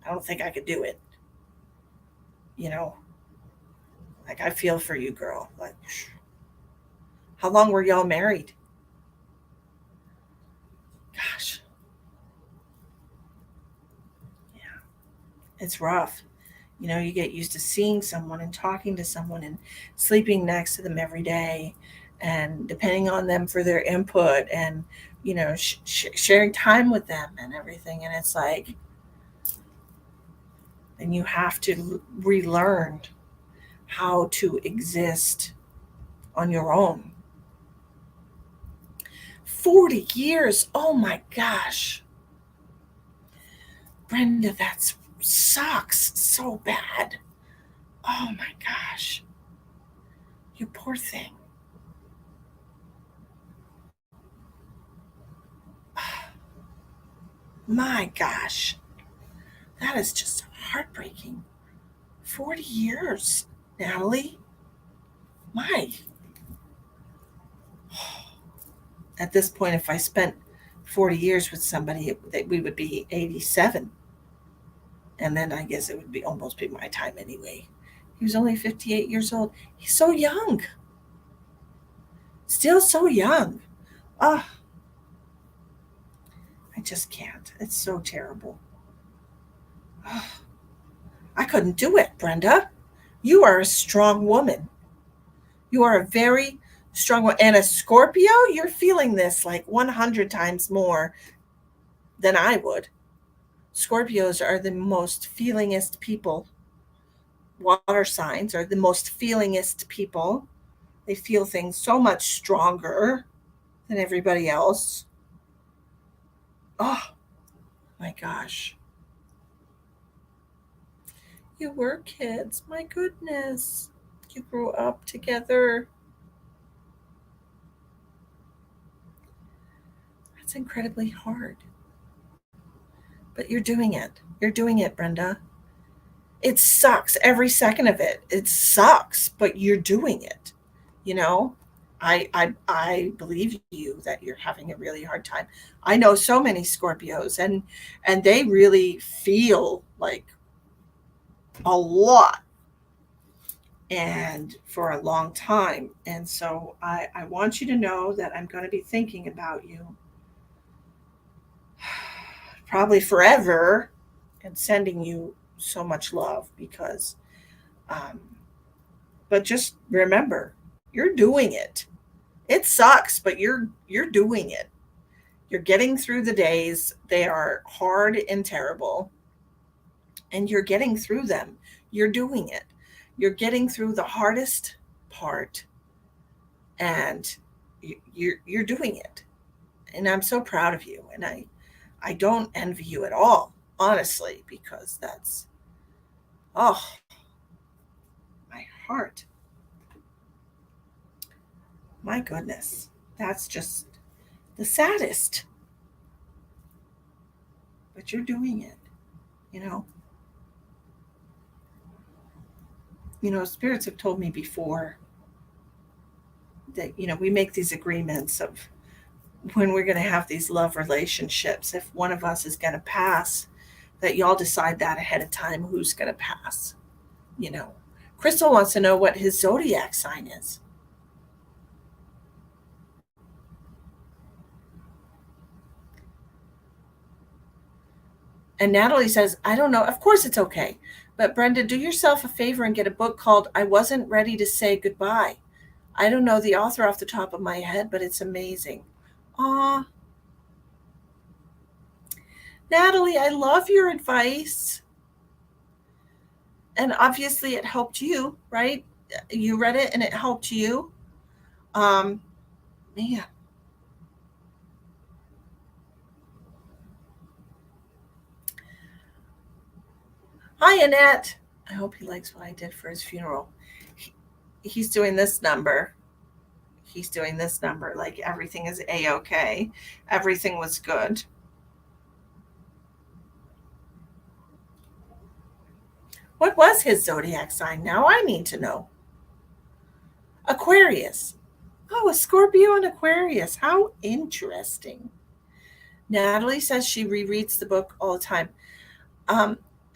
I don't think I could do it. You know, like I feel for you, girl. Like, how long were y'all married? Gosh, yeah, it's rough. You get used to seeing someone and talking to someone and sleeping next to them every day and depending on them for their input and, sharing time with them and everything. And it's like, and you have to relearn how to exist on your own. 40 years. Oh my gosh. Brenda, that sucks so bad. Oh my gosh. You poor thing. My gosh. That is just heartbreaking. 40 years, Natalie. My. At this point, if I spent 40 years with somebody, we would be 87. And then I guess it would be almost be my time anyway. He was only 58 years old. He's so young. Still so young. Ah, I just can't. It's so terrible. Ah, I couldn't do it, Brenda. You are a strong woman. You are a very strong one. And a Scorpio, you're feeling this like 100 times more than I would. Scorpios are the most feelingest people. Water signs are the most feelingest people. They feel things so much stronger than everybody else. Oh my gosh. You were kids. My goodness. You grew up together. That's incredibly hard. But you're doing it. You're doing it, Brenda. It sucks every second of it. It sucks, but you're doing it. You know, I believe you that you're having a really hard time. I know so many Scorpios, and they really feel like a lot and for a long time. And so I want you to know that I'm going to be thinking about you probably forever and sending you so much love because um, but just remember, you're doing it. It sucks, but you're doing it. You're getting through the days. They are hard and terrible, and you're getting through them. You're doing it. You're getting through the hardest part, and you're doing it. And I'm so proud of you. And I don't envy you at all, honestly, because that's oh my heart. My goodness, that's just the saddest, but you're doing it, you know. Spirits have told me before that, we make these agreements of when we're going to have these love relationships. If one of us is going to pass, that y'all decide that ahead of time who's going to pass. You know, Crystal wants to know what his zodiac sign is. And Natalie says, I don't know. Of course it's okay. But Brenda, do yourself a favor and get a book called I Wasn't Ready to Say Goodbye. I don't know the author off the top of my head, but it's amazing. Aw. Natalie, I love your advice. And obviously it helped you, right? You read it and it helped you. Um, Man. Hi, Annette. I hope he likes what I did for his funeral. He's doing this number. He's doing this number. Like everything is A-OK. Everything was good. What was his zodiac sign? Now I need to know. Aquarius. Oh, a Scorpio and Aquarius. How interesting. Natalie says she rereads the book all the time.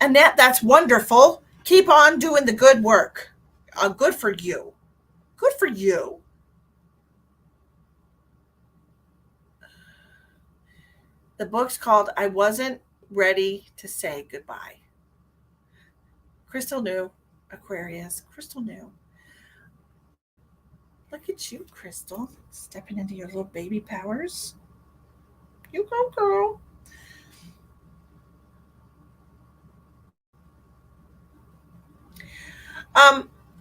Annette, that's wonderful. Keep on doing the good work. Good for you. Good for you. The book's called I Wasn't Ready to Say Goodbye. Crystal knew. Aquarius. Crystal knew. Look at you, Crystal. Stepping into your little baby powers. You go, girl.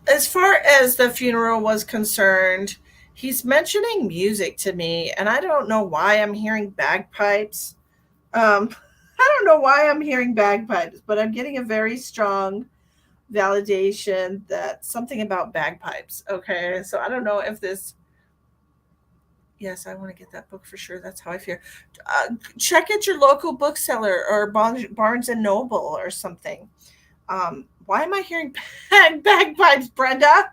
As far as the funeral was concerned, he's mentioning music to me, and I don't know why I'm hearing bagpipes. I don't know why I'm hearing bagpipes, but I'm getting a very strong validation that something about bagpipes. Okay, so I don't know if this. Yes, I want to get that book for sure. That's how I feel. Check at your local bookseller or Barnes and Noble or something. Why am I hearing bagpipes, Brenda?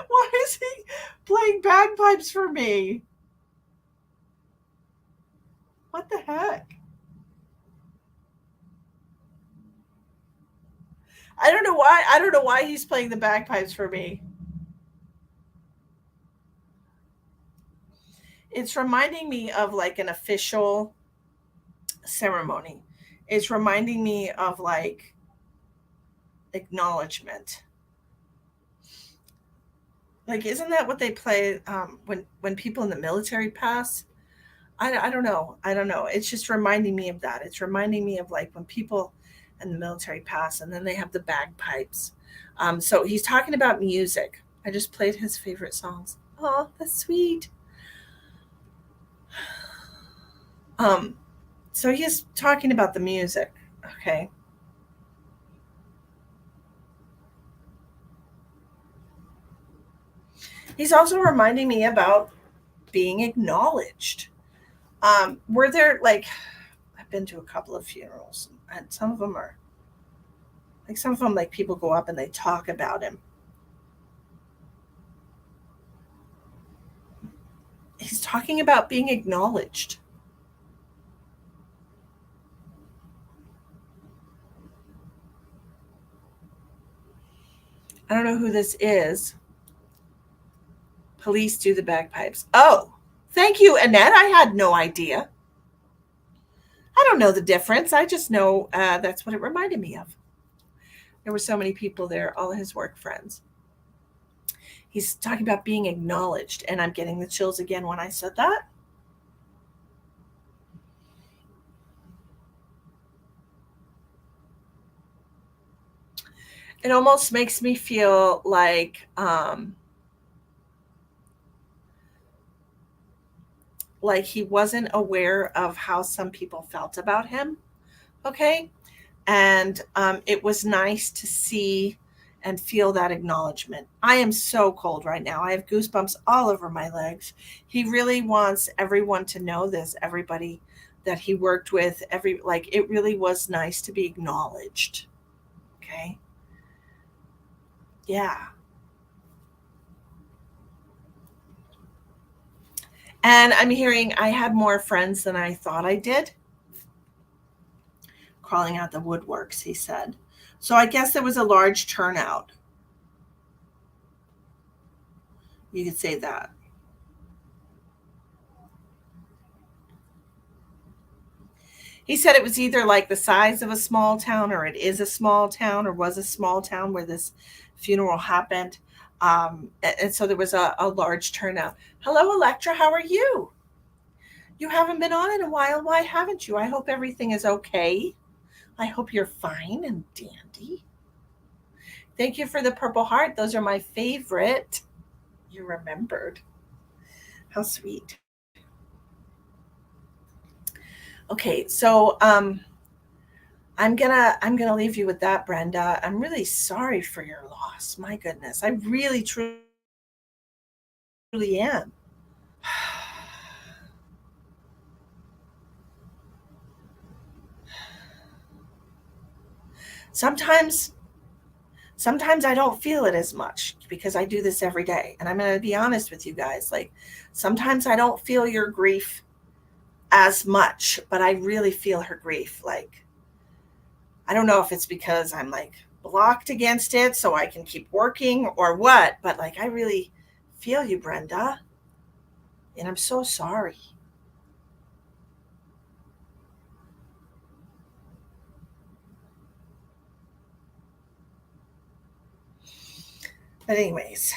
Why is he playing bagpipes for me? What the heck? I don't know why. I don't know why he's playing the bagpipes for me. It's reminding me of like an official ceremony. It's reminding me of like acknowledgement. Like, isn't that what they play when people in the military pass? I don't know. I don't know. It's just reminding me of that. It's reminding me of like when people in the military pass and then they have the bagpipes. So he's talking about music. I just played his favorite songs. Oh, that's sweet. Um, so he's talking about the music. Okay. He's also reminding me about being acknowledged. Were there like I've been to a couple of funerals, and some of them are like some of them like people go up and they talk about him. He's talking about being acknowledged. I don't know who this is. Police do the bagpipes. Oh, thank you, Annette. I had no idea. I don't know the difference. I just know that's what it reminded me of. There were so many people there, all his work friends. He's talking about being acknowledged, and I'm getting the chills again when I said that. It almost makes me feel like he wasn't aware of how some people felt about him. Okay, and it was nice to see and feel that acknowledgement. I am so cold right now. I have goosebumps all over my legs. He really wants everyone to know this, everybody that he worked with, it really was nice to be acknowledged. Okay? Yeah. And I'm hearing I had more friends than I thought I did. Crawling out the woodworks, he said. So I guess there was a large turnout. You could say that. He said it was either like the size of a small town, or it is a small town, or was a small town where this funeral happened. And so there was a large turnout. Hello, Electra. How are you? You haven't been on in a while. Why haven't you? I hope everything is okay. I hope you're fine and dandy. Thank you for the purple heart. Those are my favorite. You remembered. How sweet. Okay, so I'm gonna leave you with that, Brenda. I'm really sorry for your loss. My goodness, I really truly am. Sometimes sometimes I don't feel it as much because I do this every day. And I'm going to be honest with you guys. Like, sometimes I don't feel your grief as much, but I really feel her grief. Like, I don't know if it's because I'm like blocked against it so I can keep working or what, but like, I really feel you, Brenda. And I'm so sorry. But, anyways,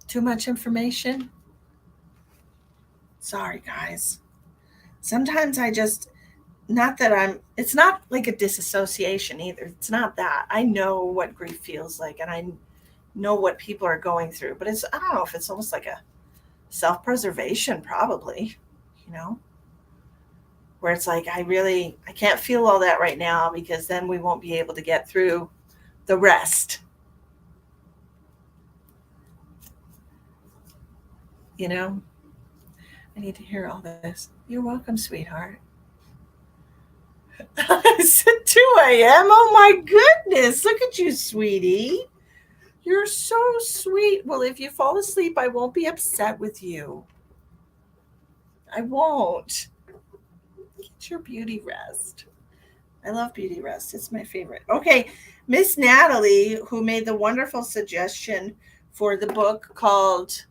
too much information. Sorry, guys. Sometimes I just, not that it's not like a disassociation either. It's not that. I know what grief feels like, and I know what people are going through, but I don't know if it's almost like a self-preservation, probably, you know, where it's like, I can't feel all that right now because then we won't be able to get through the rest, you know. I need to hear all this. You're welcome, sweetheart. I said 2 a.m. Oh my goodness. Look at you, sweetie. You're so sweet. Well, if you fall asleep, I won't be upset with you. I won't. Get your beauty rest. I love beauty rest. It's my favorite. Okay, Miss Natalie, who made the wonderful suggestion for the book called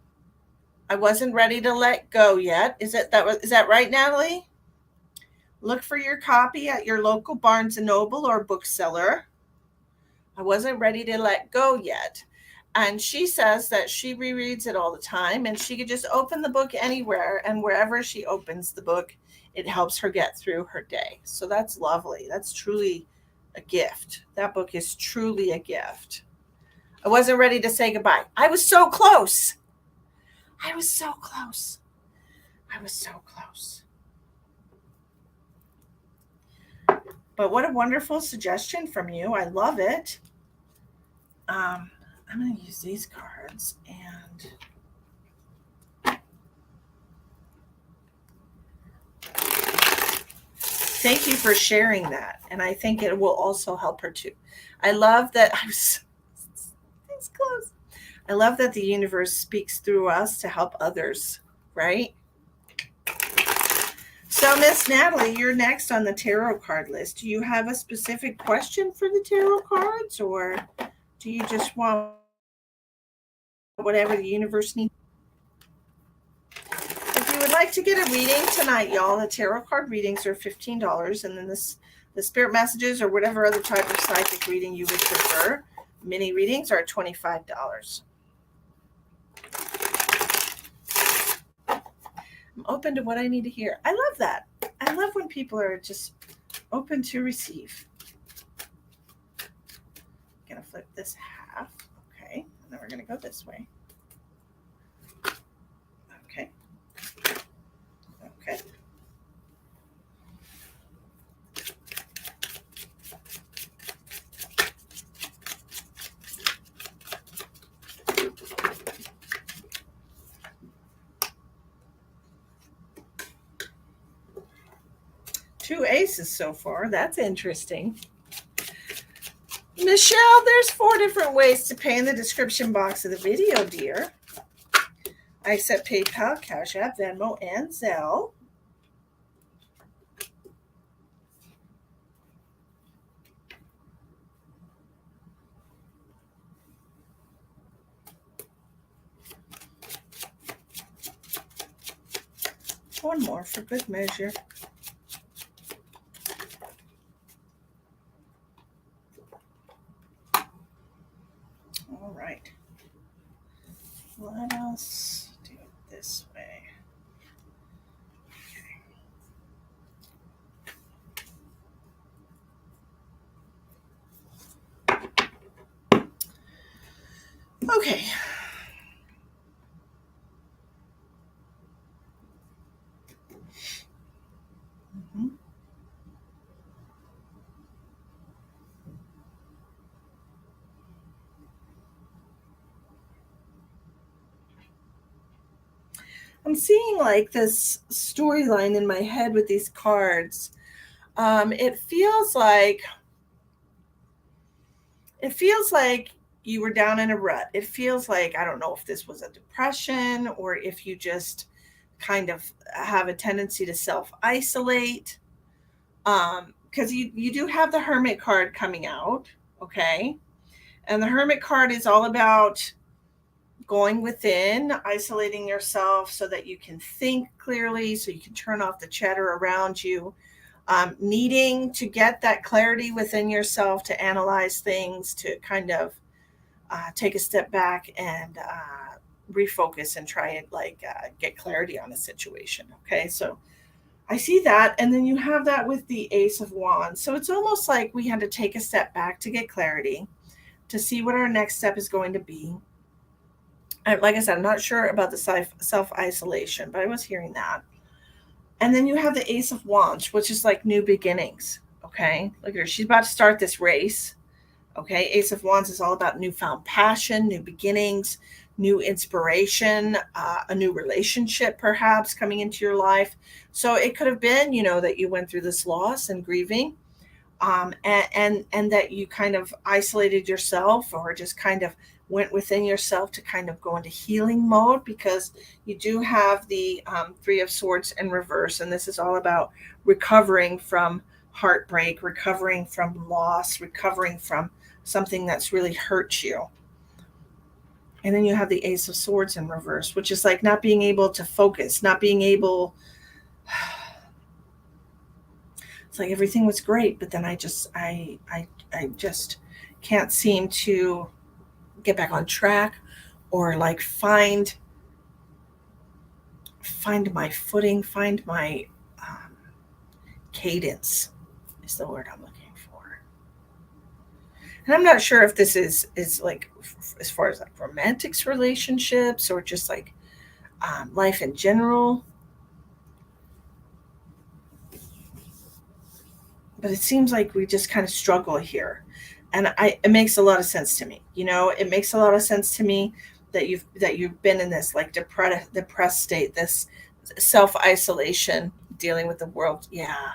"I Wasn't Ready to Let Go Yet." Is that right, Natalie? Look for your copy at your local Barnes and Noble or bookseller. I wasn't ready to let go yet. And she says that she rereads it all the time, and she could just open the book anywhere, and wherever she opens the book, it helps her get through her day. So that's lovely. That's truly a gift. That book is truly a gift. I wasn't ready to say goodbye. I was so close. I was so close. I was so close. But what a wonderful suggestion from you. I love it. I'm going to use these cards, and thank you for sharing that. And I think it will also help her too. I love that it's close. I love that the universe speaks through us to help others, right? So, Miss Natalie, you're next on the tarot card list. Do you have a specific question for the tarot cards, or do you just want whatever the universe needs? If you would like to get a reading tonight, y'all, the tarot card readings are $15, and then the spirit messages or whatever other type of psychic reading you would prefer, mini readings, are $25. I'm open to what I need to hear. I love that. I love when people are just open to receive. I'm going to flip this half. Okay. And then we're going to go this way. Okay. Okay. 2 aces so far. That's interesting. Michelle, there's 4 different ways to pay in the description box of the video, dear. I accept PayPal, Cash App, Venmo, and Zelle. One more for good measure. All right. Let us do it this way. Okay. I'm seeing like this storyline in my head with these cards. It feels like you were down in a rut. It feels like, I don't know if this was a depression or if you just kind of have a tendency to self-isolate. Because you do have the Hermit card coming out, okay? And the Hermit card is all about going within, isolating yourself so that you can think clearly, so you can turn off the chatter around you, needing to get that clarity within yourself to analyze things, to kind of take a step back and refocus and try and get clarity on a situation. Okay, so I see that. And then you have that with the Ace of Wands. So it's almost like we had to take a step back to get clarity, to see what our next step is going to be. And like I said, I'm not sure about the self-isolation, but I was hearing that. And then you have the Ace of Wands, which is like new beginnings. Okay, look at her. She's about to start this race. Okay, Ace of Wands is all about newfound passion, new beginnings, new inspiration, a new relationship perhaps coming into your life. So it could have been, that you went through this loss and grieving, and that you kind of isolated yourself or just kind of went within yourself to kind of go into healing mode, because you do have the 3 of Swords in reverse, and this is all about recovering from heartbreak, recovering from loss, recovering from something that's really hurt you. And then you have the Ace of Swords in reverse, which is like not being able to focus, not being able. It's like everything was great, but then I just can't seem to get back on track, or like find my footing, find my cadence is the word I'm looking for. And I'm not sure if this is like as far as like romantics relationships or just like life in general. But it seems like we just kind of struggle here. And it makes a lot of sense to me. It makes a lot of sense to me that you've been in this like depressed state, this self-isolation, dealing with the world. Yeah.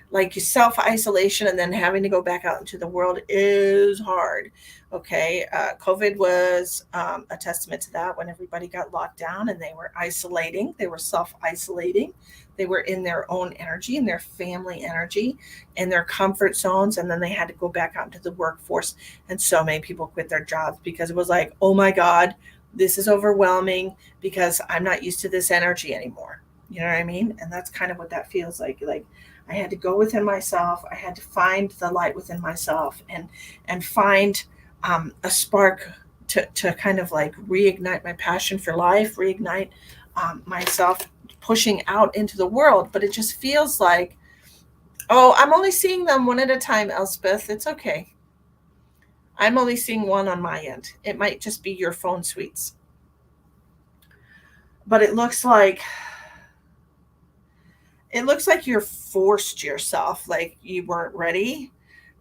Like self-isolation and then having to go back out into the world is hard. Okay. COVID was a testament to that, when everybody got locked down and they were isolating, they were self-isolating. They were in their own energy, in their family energy, in their comfort zones. And then they had to go back out into the workforce. And so many people quit their jobs because it was like, oh my God, this is overwhelming because I'm not used to this energy anymore. You know what I mean? And that's kind of what that feels like. Like I had to go within myself. I had to find the light within myself and find a spark to kind of like reignite my passion for life, reignite myself pushing out into the world. But it just feels like, oh, I'm only seeing them one at a time, Elspeth. It's okay. I'm only seeing one on my end. It might just be your phone suites. But it looks like you're forced yourself, like you weren't ready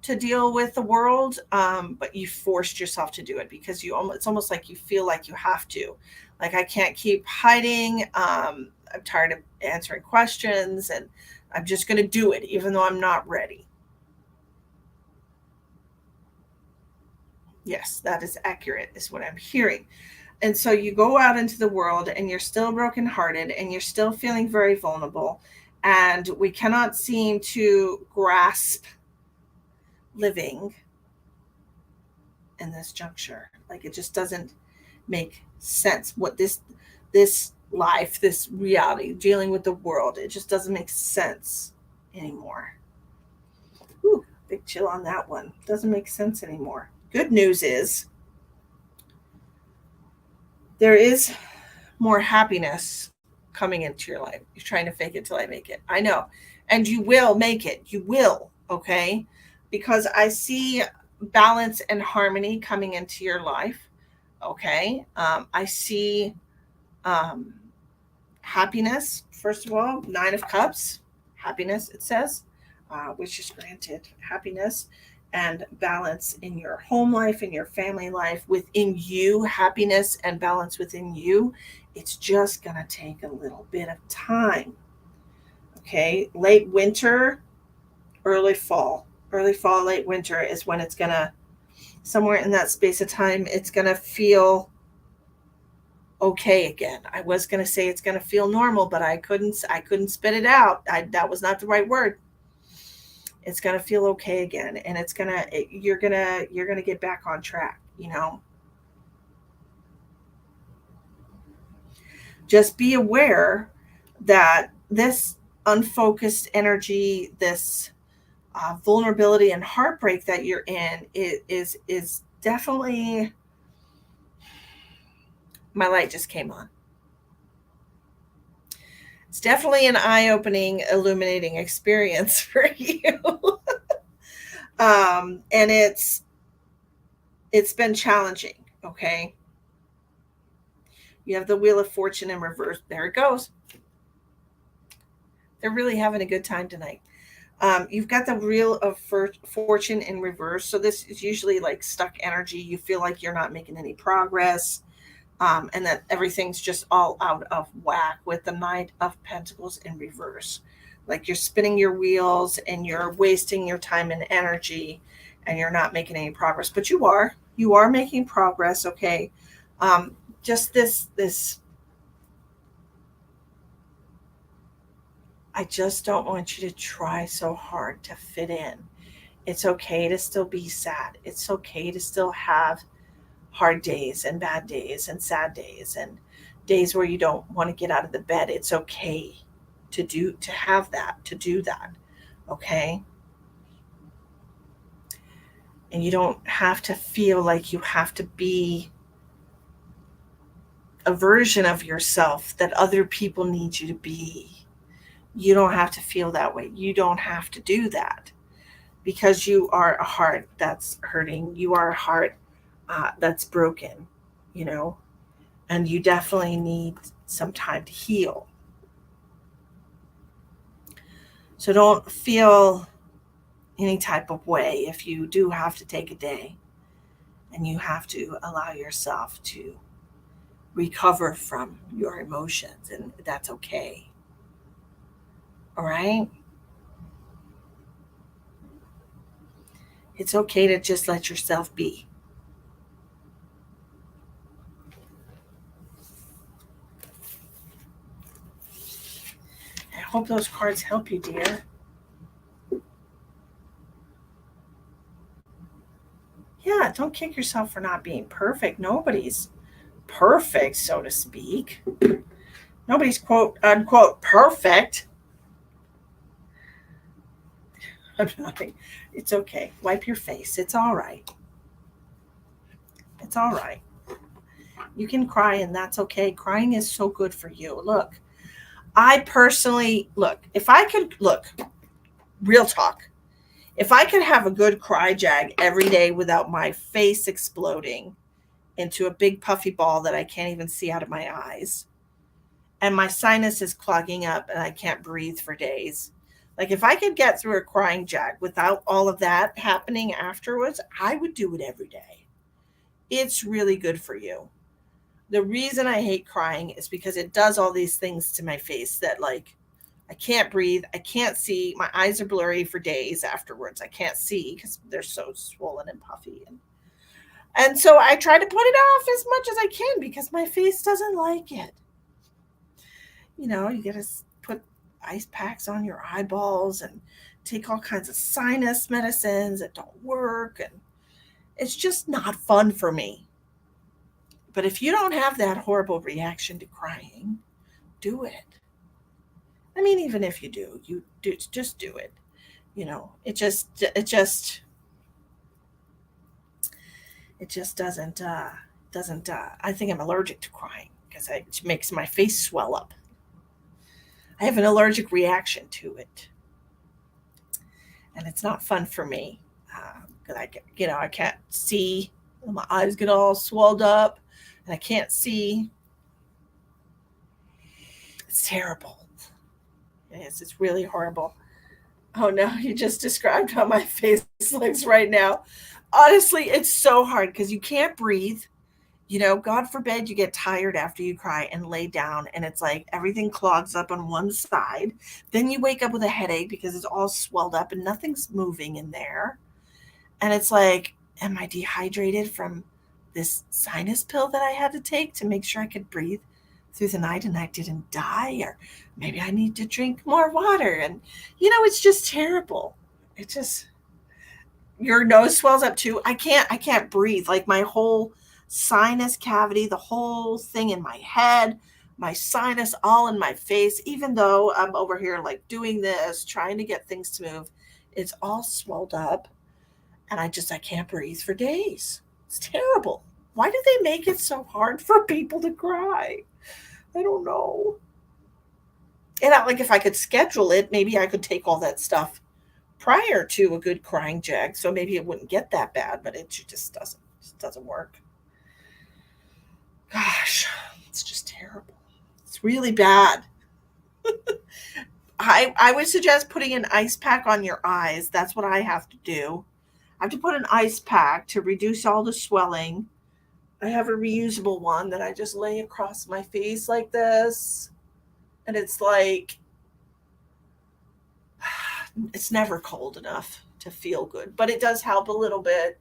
to deal with the world, but you forced yourself to do it because it's almost like you feel like you have to. Like, I can't keep hiding. I'm tired of answering questions and I'm just going to do it, even though I'm not ready. Yes, that is accurate, is what I'm hearing. And so you go out into the world and you're still brokenhearted and you're still feeling very vulnerable. And we cannot seem to grasp living in this juncture. Like it just doesn't make sense. What this life, this reality, dealing with the world, it just doesn't make sense anymore. Whew, big chill on that one. Doesn't make sense anymore. Good news is there is more happiness coming into your life. You're trying to fake it till I make it. I know. And you will make it. You will. Okay. Because I see balance and harmony coming into your life. Okay. I see um, happiness, first of all, 9 of Cups, happiness, it says, which is granted happiness and balance in your home life, in your family life, within you, happiness and balance within you. It's just going to take a little bit of time. Okay. Late winter, early fall. Early fall, late winter is when it's going to, somewhere in that space of time, it's going to feel okay again. I was going to say it's going to feel normal, but I couldn't spit it out. That was not the right word. It's going to feel okay again, and you're going to get back on track, you know. Just be aware that this unfocused energy, this vulnerability and heartbreak that you're in is definitely, my light just came on. It's definitely an eye-opening, illuminating experience for you. And it's been challenging. Okay. You have the Wheel of Fortune in reverse. There it goes. They're really having a good time tonight. You've got the Wheel of Fortune in reverse. So this is usually like stuck energy. You feel like you're not making any progress. And that everything's just all out of whack with the Knight of Pentacles in reverse. Like you're spinning your wheels and you're wasting your time and energy and you're not making any progress. But you are making progress. Okay. Just this, I just don't want you to try so hard to fit in. It's okay to still be sad. It's okay to still have hard days and bad days and sad days and days where you don't want to get out of the bed. It's okay to do that. Okay? And you don't have to feel like you have to be a version of yourself that other people need you to be. You don't have to feel that way. You don't have to do that because you are a heart that's hurting. You are a heart that's broken, you know, and you definitely need some time to heal. So don't feel any type of way if you do have to take a day and you have to allow yourself to recover from your emotions, and that's okay. All right? It's okay to just let yourself be. I hope those cards help you, dear. Yeah, don't kick yourself for not being perfect. Nobody's perfect, so to speak. Nobody's quote unquote perfect. I'm not. It's okay. Wipe your face. It's all right. It's all right. You can cry, and that's okay. Crying is so good for you. Look, I personally, if I could, real talk, if I could have a good cry jag every day without my face exploding into a big puffy ball that I can't even see out of my eyes, and my sinus is clogging up and I can't breathe for days. Like if I could get through a crying jag without all of that happening afterwards, I would do it every day. It's really good for you. The reason I hate crying is because it does all these things to my face that like I can't breathe. I can't see. My eyes are blurry for days afterwards. I can't see because they're so swollen and puffy. And so I try to put it off as much as I can because my face doesn't like it. You know, you got to put ice packs on your eyeballs and take all kinds of sinus medicines that don't work. And it's just not fun for me. But if you don't have that horrible reaction to crying, do it. I mean, even if you do, just do it. You know, it just doesn't. I think I'm allergic to crying because it makes my face swell up. I have an allergic reaction to it, and it's not fun for me because I can't see. My eyes get all swelled up, and I can't see. It's terrible. Yes, it's really horrible. Oh no, you just described how my face looks right now. Honestly, it's so hard because you can't breathe. You know, God forbid you get tired after you cry and lay down and it's like everything clogs up on one side. Then you wake up with a headache because it's all swelled up and nothing's moving in there. And it's like, am I dehydrated from this sinus pill that I had to take to make sure I could breathe through the night and I didn't die? Or maybe I need to drink more water. And, it's just terrible. It just, your nose swells up too. I can't breathe. Like my whole sinus cavity, the whole thing in my head, my sinus all in my face, even though I'm over here like doing this, trying to get things to move, it's all swelled up and I can't breathe for days. It's terrible. Why do they make it so hard for people to cry? I don't know. And like if I could schedule it, maybe I could take all that stuff prior to a good crying jag, so maybe it wouldn't get that bad, but it just doesn't work. Gosh, it's just terrible. It's really bad. I would suggest putting an ice pack on your eyes. That's what I have to do. I have to put an ice pack to reduce all the swelling. I have a reusable one that I just lay across my face like this. And it's like, it's never cold enough to feel good, but it does help a little bit.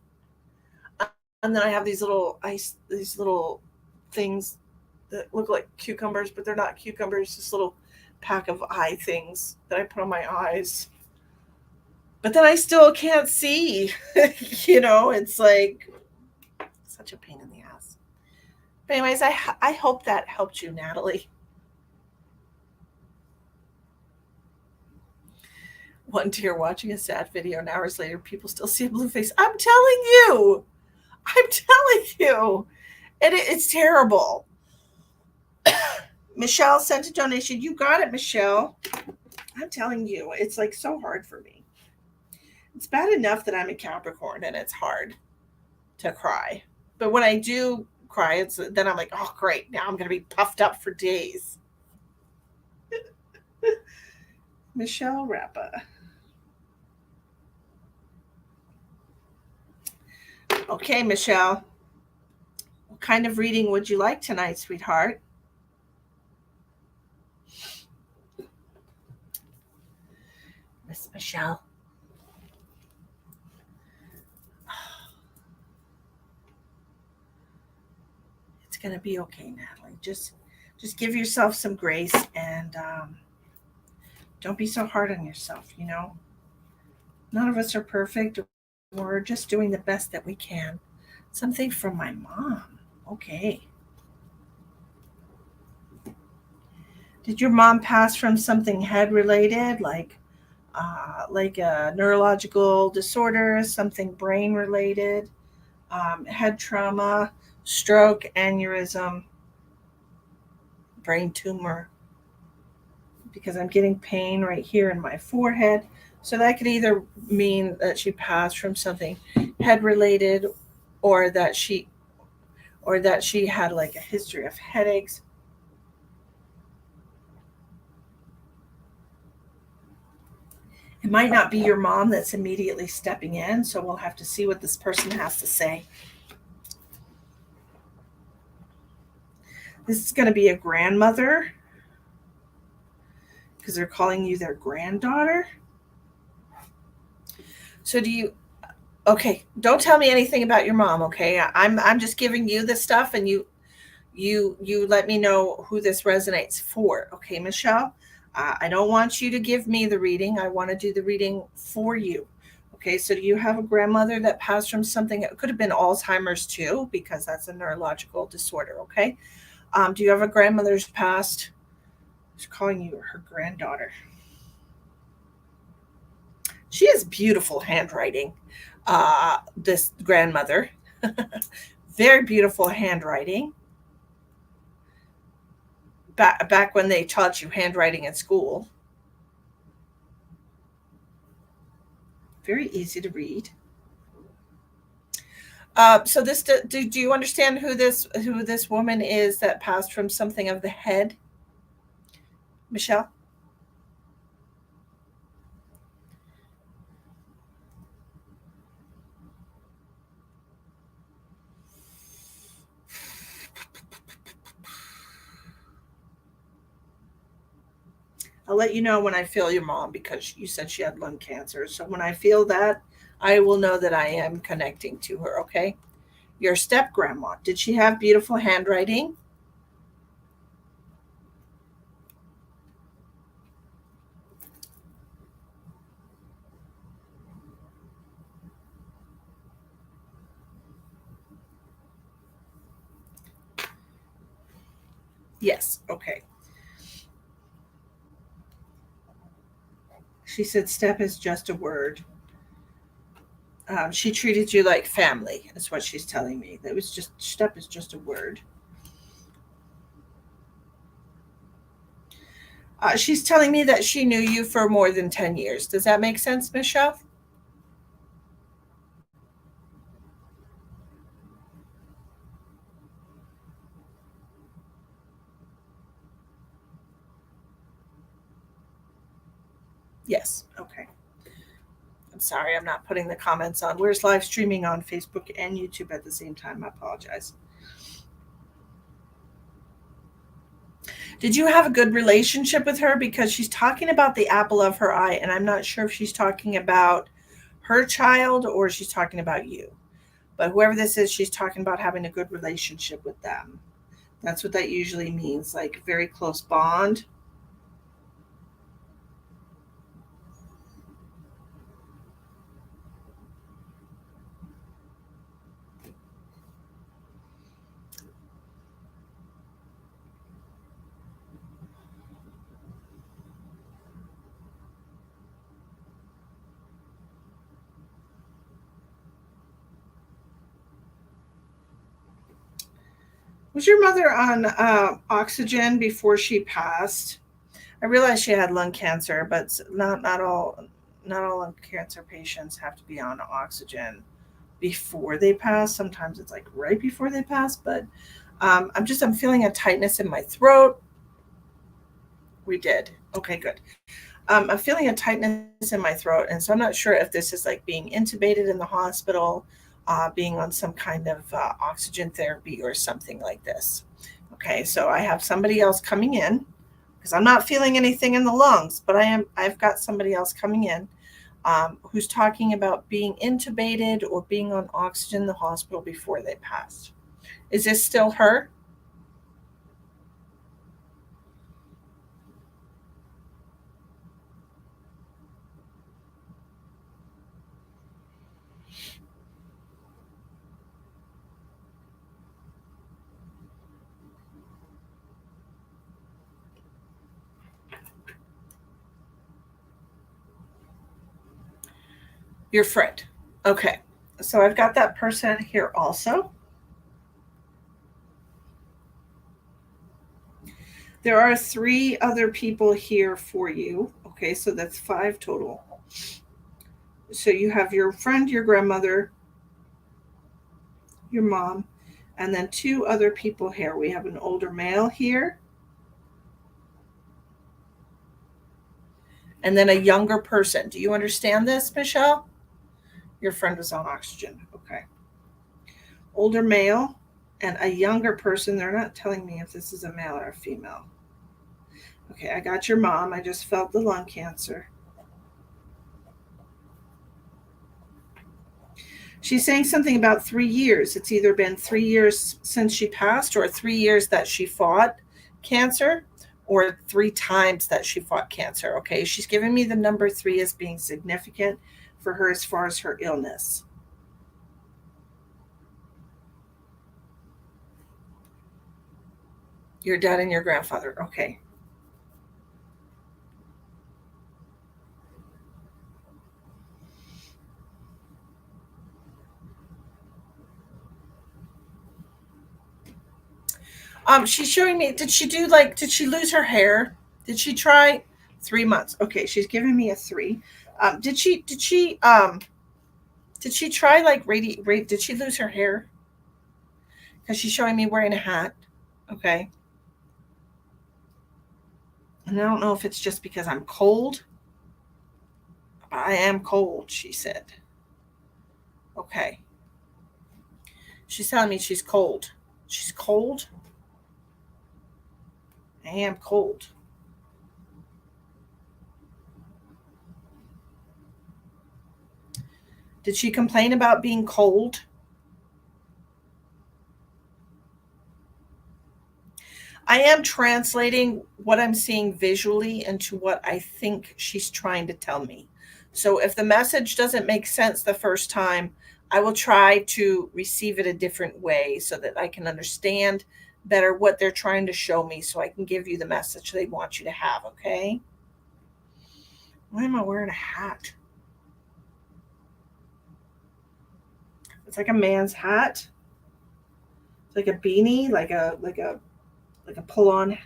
And then I have these little things that look like cucumbers, but they're not cucumbers, this little pack of eye things that I put on my eyes. But then I still can't see. It's like such a pain in the ass. But anyways, I hope that helped you, Natalie. One dear watching a sad video and hours later, people still see a blue face. I'm telling you. And it's terrible. Michelle sent a donation. You got it, Michelle. I'm telling you, it's like so hard for me. It's bad enough that I'm a Capricorn and it's hard to cry. But when I do cry, then I'm like, oh, great. Now I'm going to be puffed up for days. Michelle Rappa. Okay, Michelle. What kind of reading would you like tonight, sweetheart? Miss Michelle. It's going to be okay, Natalie. Just give yourself some grace and don't be so hard on yourself, None of us are perfect. We're just doing the best that we can. Something from my mom. Okay. Did your mom pass from something head related, like a neurological disorder, something brain related, head trauma, stroke, aneurysm, brain tumor? Because I'm getting pain right here in my forehead. So that could either mean that she passed from something head related or that she had like a history of headaches. It might not be your mom that's immediately stepping in, so we'll have to see what this person has to say. This is going to be a grandmother. because they're calling you their granddaughter. So do you? Okay, don't tell me anything about your mom. Okay, I'm just giving you the stuff, and you let me know who this resonates for. Okay, Michelle. I don't want you to give me the reading. I want to do the reading for you. Okay, so do you have a grandmother that passed from something? It could have been Alzheimer's too, because that's a neurological disorder. Okay. Do you have a grandmother's passed? She's calling you her granddaughter. She has beautiful handwriting. This grandmother, very beautiful handwriting. Back when they taught you handwriting at school, very easy to read. So this, do you understand who this woman is that passed from something of the head, Michelle? I'll let you know when I feel your mom, because you said she had lung cancer. So when I feel that, I will know that I am connecting to her. Okay. Your step grandma, did she have beautiful handwriting? Yes. Okay. She said step is just a word. She treated you like family. That's what she's telling me. That was just, step is just a word. She's telling me that she knew you for more than 10 years. Does that make sense, Michelle? Yes. Okay. I'm sorry, I'm not putting the comments on. We're live streaming on Facebook and YouTube at the same time. I apologize. Did you have a good relationship with her? Because she's talking about the apple of her eye, and I'm not sure if she's talking about her child or she's talking about you. But whoever this is, she's talking about having a good relationship with them. That's what that usually means, like very close bond. Was your mother on oxygen before she passed? I realized she had lung cancer, but not all lung cancer patients have to be on oxygen before they pass. Sometimes it's like right before they pass, but I'm feeling a tightness in my throat. We did. Okay, good. I'm feeling a tightness in my throat, and so I'm not sure if this is like being intubated in the hospital, being on some kind of oxygen therapy or something like this. Okay, so I have somebody else coming in because I'm not feeling anything in the lungs, but I've got somebody else coming in who's talking about being intubated or being on oxygen in the hospital before they passed. Is this still her? Your friend. Okay. So I've got that person here also. There are three other people here for you. Okay, so that's five total. So you have your friend, your grandmother, your mom, and then two other people here. We have an older male here, and then a younger person. Do you understand this, Michelle? Your friend was on oxygen. Okay. Older male and a younger person. They're not telling me if this is a male or a female. Okay, I got your mom. I just felt the lung cancer. She's saying something about 3 years. It's either been 3 years since she passed, or 3 years that she fought cancer, or 3 times that she fought cancer. Okay, she's giving me the number 3 as being significant for her as far as her illness. Your dad and your grandfather. Okay. She's showing me. Did she do like? Did she lose her hair? Did she try 3 months? Okay, she's giving me a 3. Did she? Did she try like Did she lose her hair? Because she's showing me wearing a hat. Okay, and I don't know if it's just because I'm cold. But I am cold. She said. Okay, she's telling me she's cold. She's cold. I am cold. Did she complain about being cold? I am translating what I'm seeing visually into what I think she's trying to tell me. So if the message doesn't make sense the first time, I will try to receive it a different way so that I can understand better what they're trying to show me so I can give you the message they want you to have, okay? Why am I wearing a hat? It's like a man's hat. It's like a beanie, like a pull-on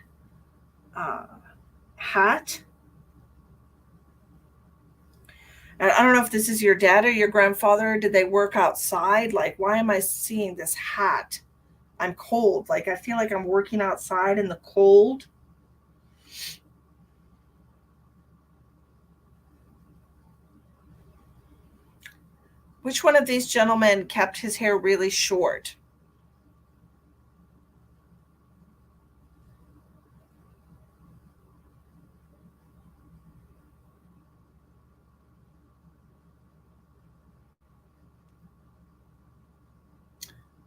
uh, hat. And I don't know if this is your dad or your grandfather. Did they work outside? Like, why am I seeing this hat? I'm cold. Like, I feel like I'm working outside in the cold. Which one of these gentlemen kept his hair really short?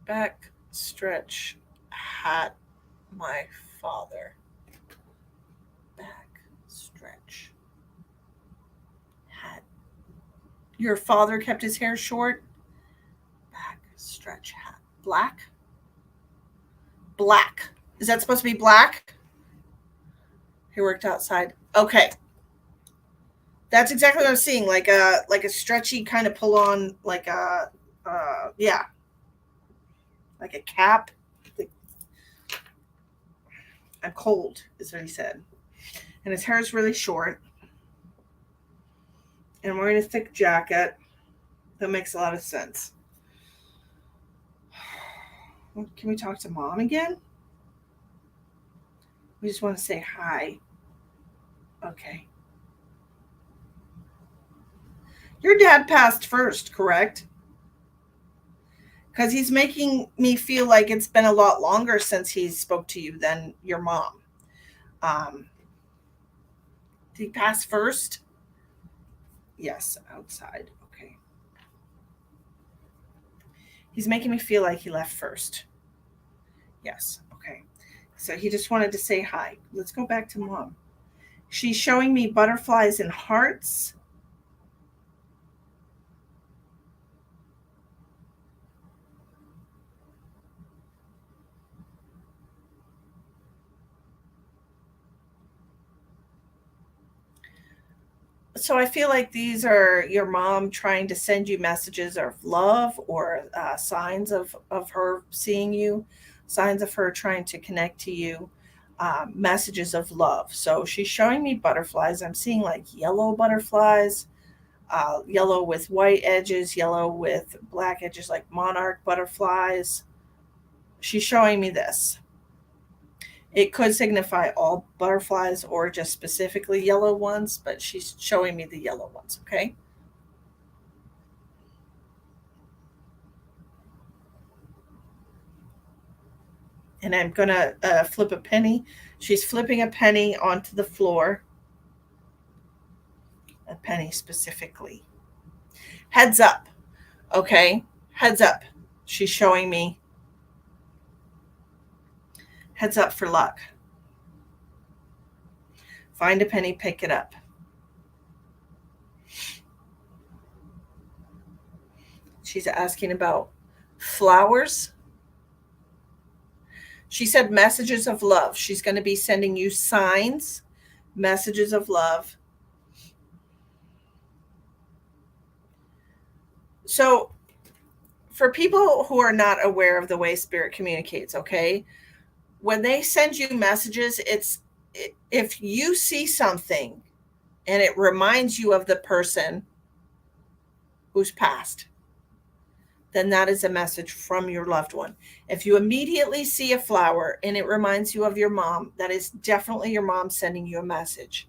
Back stretch hat, my father. Back stretch hat. Your father kept his hair short? Back stretch hat. Black? Black. Is that supposed to be black? He worked outside. Okay. That's exactly what I'm seeing. Like a stretchy kind of pull on, like a yeah, like a cap. I'm cold, is what he said. And his hair is really short. And wearing a thick jacket. That makes a lot of sense. Can we talk to mom again? We just want to say hi. Okay. Your dad passed first, correct? Because he's making me feel like it's been a lot longer since he spoke to you than your mom. Um, did he pass first? Yes, outside. Okay. He's making me feel like he left first. Yes. Okay. So he just wanted to say hi. Let's go back to mom. She's showing me butterflies and hearts. So I feel like these are your mom trying to send you messages of love, or signs of her seeing you, signs of her trying to connect to you, messages of love. So she's showing me butterflies. I'm seeing like yellow butterflies, yellow with white edges, yellow with black edges, like monarch butterflies. She's showing me this. It could signify all butterflies or just specifically yellow ones, but she's showing me the yellow ones, okay? And I'm going to flip a penny. She's flipping a penny onto the floor, a penny specifically. Heads up, okay? Heads up. She's showing me heads up for luck. Find a penny, pick it up. She's asking about flowers. She said messages of love. She's going to be sending you signs, messages of love. So, for people who are not aware of the way spirit communicates, okay, when they send you messages, if you see something and it reminds you of the person who's passed, then that is a message from your loved one. If you immediately see a flower and it reminds you of your mom, that is definitely your mom sending you a message.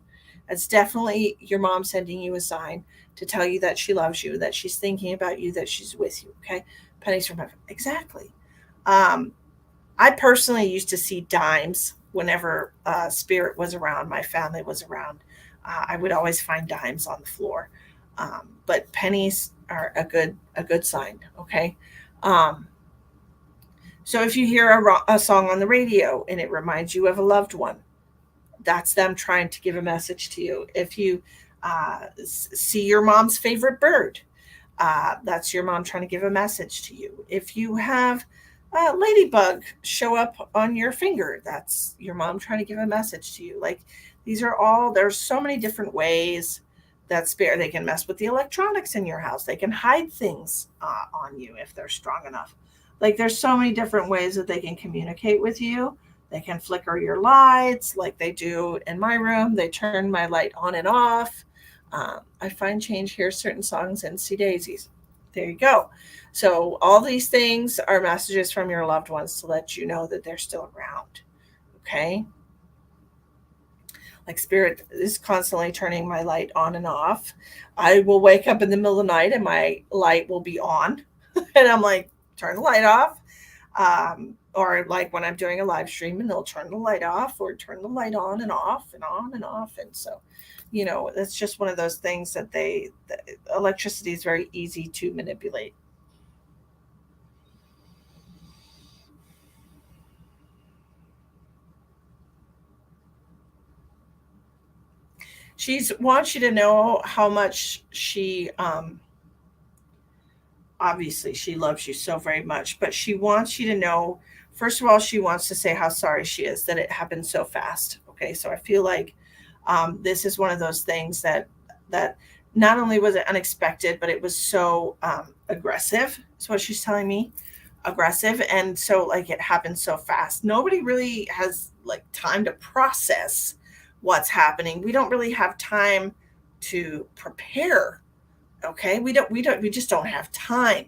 It's definitely your mom sending you a sign to tell you that she loves you, that she's thinking about you, that she's with you. Okay. Pennies from heaven. Exactly. I personally used to see dimes whenever spirit was around, my family was around. I would always find dimes on the floor. But pennies are a good sign. Okay. Um, so if you hear a song on the radio and it reminds you of a loved one, that's them trying to give a message to you. If you see your mom's favorite bird, that's your mom trying to give a message to you. If you have a ladybug show up on your finger, that's your mom trying to give a message to you. Like these are all, there's so many different ways that spirit, they can mess with the electronics in your house. They can hide things on you if they're strong enough. Like there's so many different ways that they can communicate with you. They can flicker your lights like they do in my room. They turn my light on and off. I find change, hear certain songs, and see daisies. There you go. So all these things are messages from your loved ones to let you know that they're still around. Okay. Like spirit is constantly turning my light on and off. I will wake up in the middle of the night and my light will be on. And I'm like, turn the light off. Or like when I'm doing a live stream and they'll turn the light off or turn the light on and off and on and off. And so, you know, it's just one of those things that the electricity is very easy to manipulate. She wants you to know how much she, obviously she loves you so very much, but she wants you to know, first of all, she wants to say how sorry she is that it happened so fast. Okay. So I feel like this is one of those things that not only was it unexpected, but it was so aggressive. Is what she's telling me, aggressive, and so like it happened so fast. Nobody really has like time to process what's happening. We don't really have time to prepare. Okay, we just don't have time,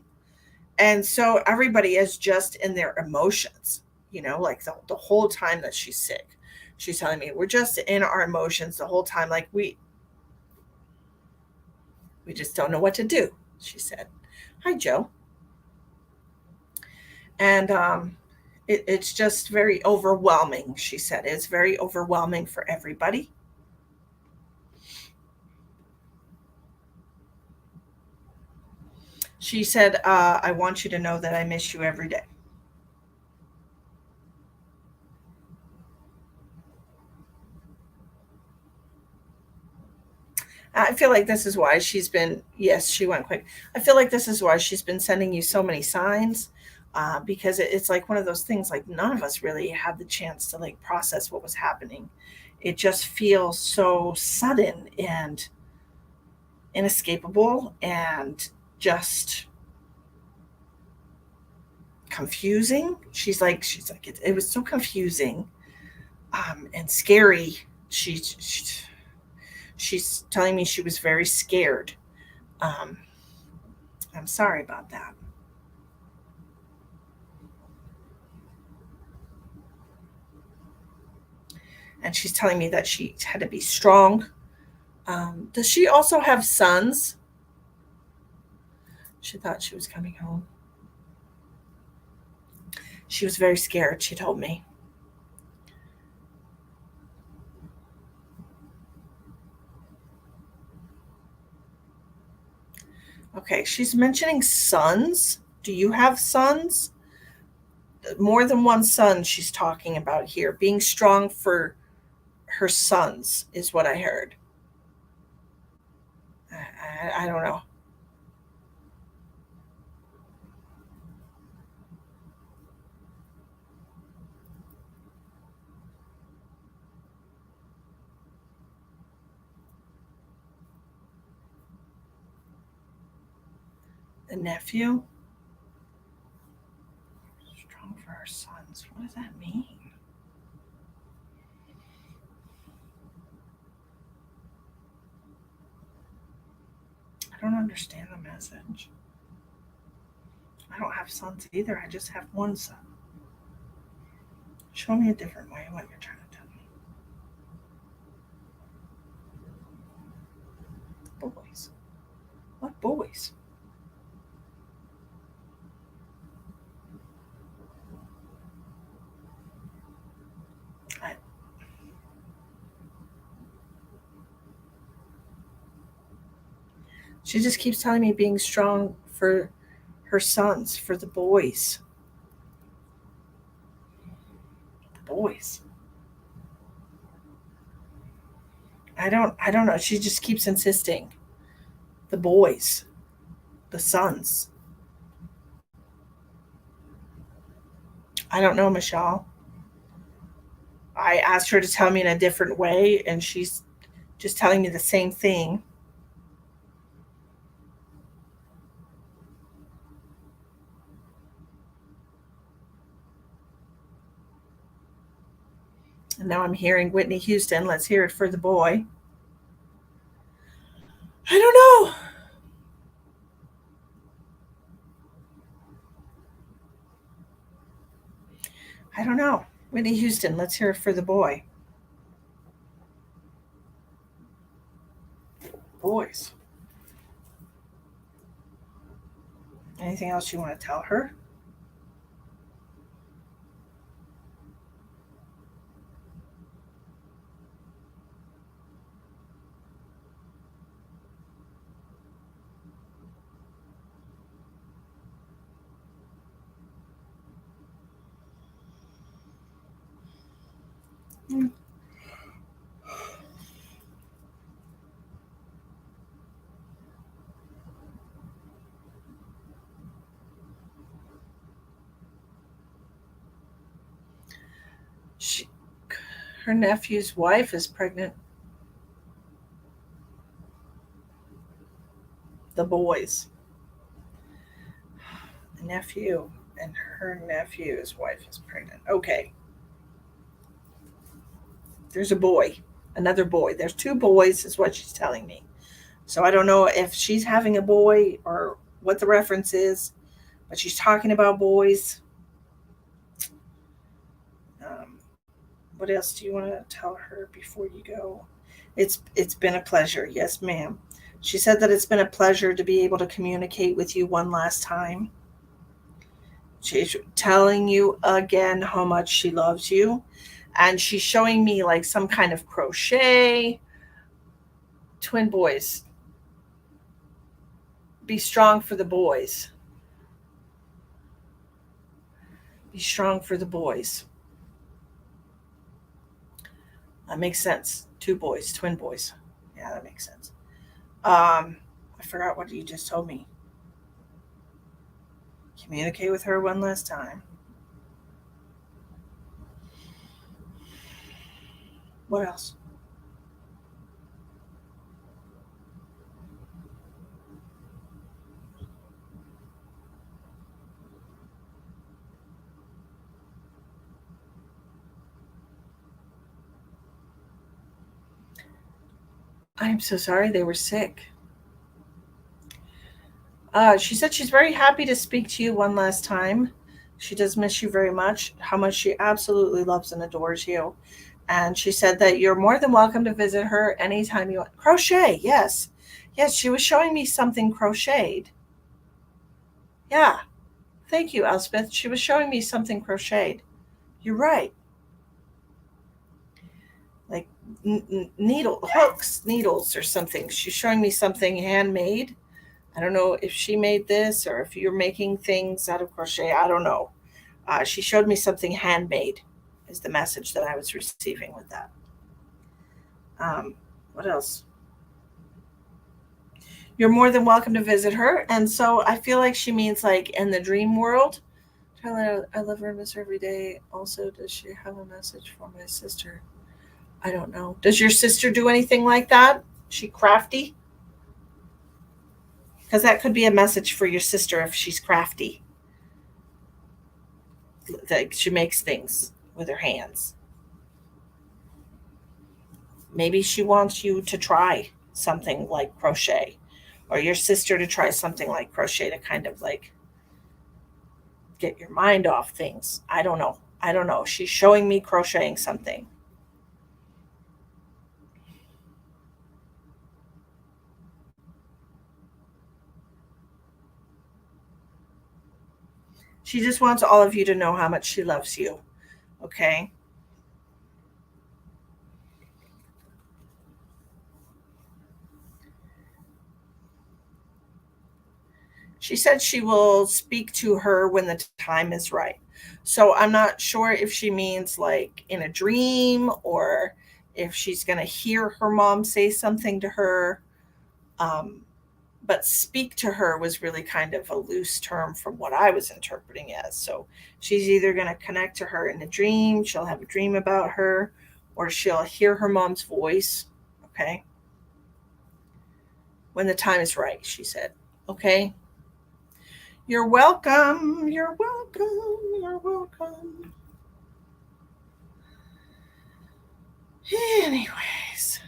and so everybody is just in their emotions. You know, like the whole time that she's sick. She's telling me we're just in our emotions the whole time. Like we just don't know what to do, she said. Hi, Joe. And it's just very overwhelming, she said. It's very overwhelming for everybody. She said, I want you to know that I miss you every day. I feel like this is why she's been, yes, she went quick. I feel like this is why she's been sending you so many signs, because it's like one of those things, like none of us really had the chance to like process what was happening. It just feels so sudden and inescapable and just confusing. She's like, it was so confusing and scary. She's telling me she was very scared. Um, I'm sorry about that. And she's telling me that she had to be strong. Does she also have sons? She thought she was coming home. She was very scared, she told me. Okay, she's mentioning sons. Do you have sons? More than one son she's talking about here. Being strong for her sons is what I heard. I don't know. A nephew? Strong for her sons. What does that mean? I don't understand the message. I don't have sons either. I just have one son. Show me a different way what you're trying to tell me. Boys. What boys? I, she just keeps telling me being strong for her sons, for the boys. The boys. I don't know. She just keeps insisting. The boys. The sons. I don't know, Michelle. I asked her to tell me in a different way, and she's just telling me the same thing. And now I'm hearing Whitney Houston. Let's hear it for the boy. I don't know. I don't know. Whitney Houston, let's hear it for the boy. Boys. Anything else you want to tell her? Hmm. She, her nephew's wife is pregnant. The boys. The nephew and her nephew's wife is pregnant. Okay. There's a boy. Another boy. There's two boys, is what she's telling me. So I don't know if she's having a boy or what the reference is, but she's talking about boys. Um, what else do you want to tell her before you go? It's been a pleasure. Yes, ma'am. She said that it's been a pleasure to be able to communicate with you one last time. She's telling you again how much she loves you. And she's showing me like some kind of crochet. Twin boys. Be strong for the boys. Be strong for the boys. That makes sense. Two boys, twin boys. Yeah, that makes sense. I forgot what you just told me. Communicate with her one last time. What else? I'm so sorry they were sick. She said she's very happy to speak to you one last time. She does miss you very much, how much she absolutely loves and adores you. And she said that you're more than welcome to visit her anytime you want. Crochet, yes. Yes, she was showing me something crocheted. Yeah, Thank you, Elspeth. She was showing me something crocheted. You're right. Like needle hooks, needles, or something. She's showing me something handmade. I don't know if she made this or if you're making things out of crochet. I don't know. She showed me something handmade, is the message that I was receiving with that. What else? You're more than welcome to visit her. And so I feel like she means like in the dream world. Tyler, I love her and miss her every day. Also, does she have a message for my sister? I don't know. Does your sister do anything like that? She crafty? Because that could be a message for your sister if she's crafty. Like she makes things with her hands. Maybe she wants you to try something like crochet, or your sister to try something like crochet to kind of like get your mind off things. I don't know. I don't know. She's showing me crocheting something. She just wants all of you to know how much she loves you. Okay? She said she will speak to her when the time is right. So I'm not sure if she means like in a dream or if she's going to hear her mom say something to her. Um, but speak to her was really kind of a loose term from what I was interpreting as. So she's either going to connect to her in a dream, she'll have a dream about her, or she'll hear her mom's voice. Okay. When the time is right, she said. Okay. You're welcome. You're welcome. You're welcome. Anyways,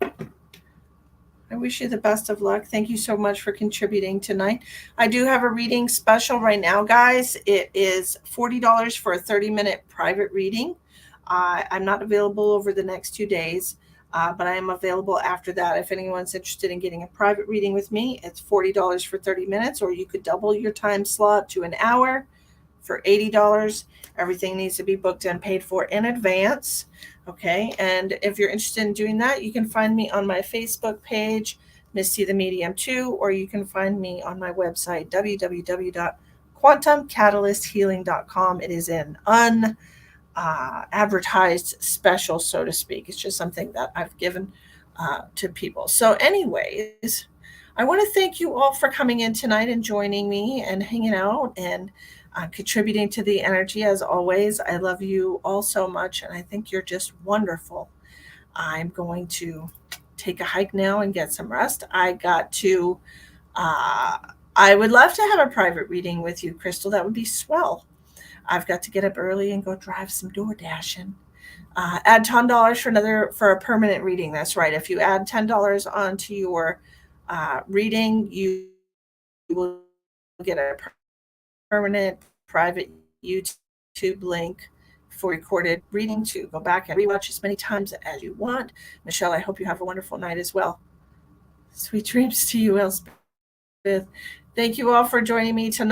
I wish you the best of luck. Thank you so much for contributing tonight. I do have a reading special right now, guys. It is $40 for a 30-minute private reading. I'm not available over the next 2 days, but I am available after that. If anyone's interested in getting a private reading with me, it's $40 for 30 minutes, or you could double your time slot to an hour for $80. Everything needs to be booked and paid for in advance. Okay. And if you're interested in doing that, you can find me on my Facebook page, Misty the Medium 2, or you can find me on my website, www.quantumcatalysthealing.com. It is an advertised special, so to speak. It's just something that I've given to people. So, anyways, I want to thank you all for coming in tonight and joining me and hanging out and contributing to the energy as always. I love you all so much, and I think you're just wonderful. I'm going to take a hike now and get some rest. I would love to have a private reading with you, Crystal. That would be swell. I've got to get up early and go drive some door dashing. Add $10 for a permanent reading. That's right. If you add $10 onto your reading, you will get a permanent private YouTube link for recorded reading to go back and rewatch as many times as you want. Michelle, I hope you have a wonderful night as well. Sweet dreams to you, Elspeth. Thank you all for joining me tonight.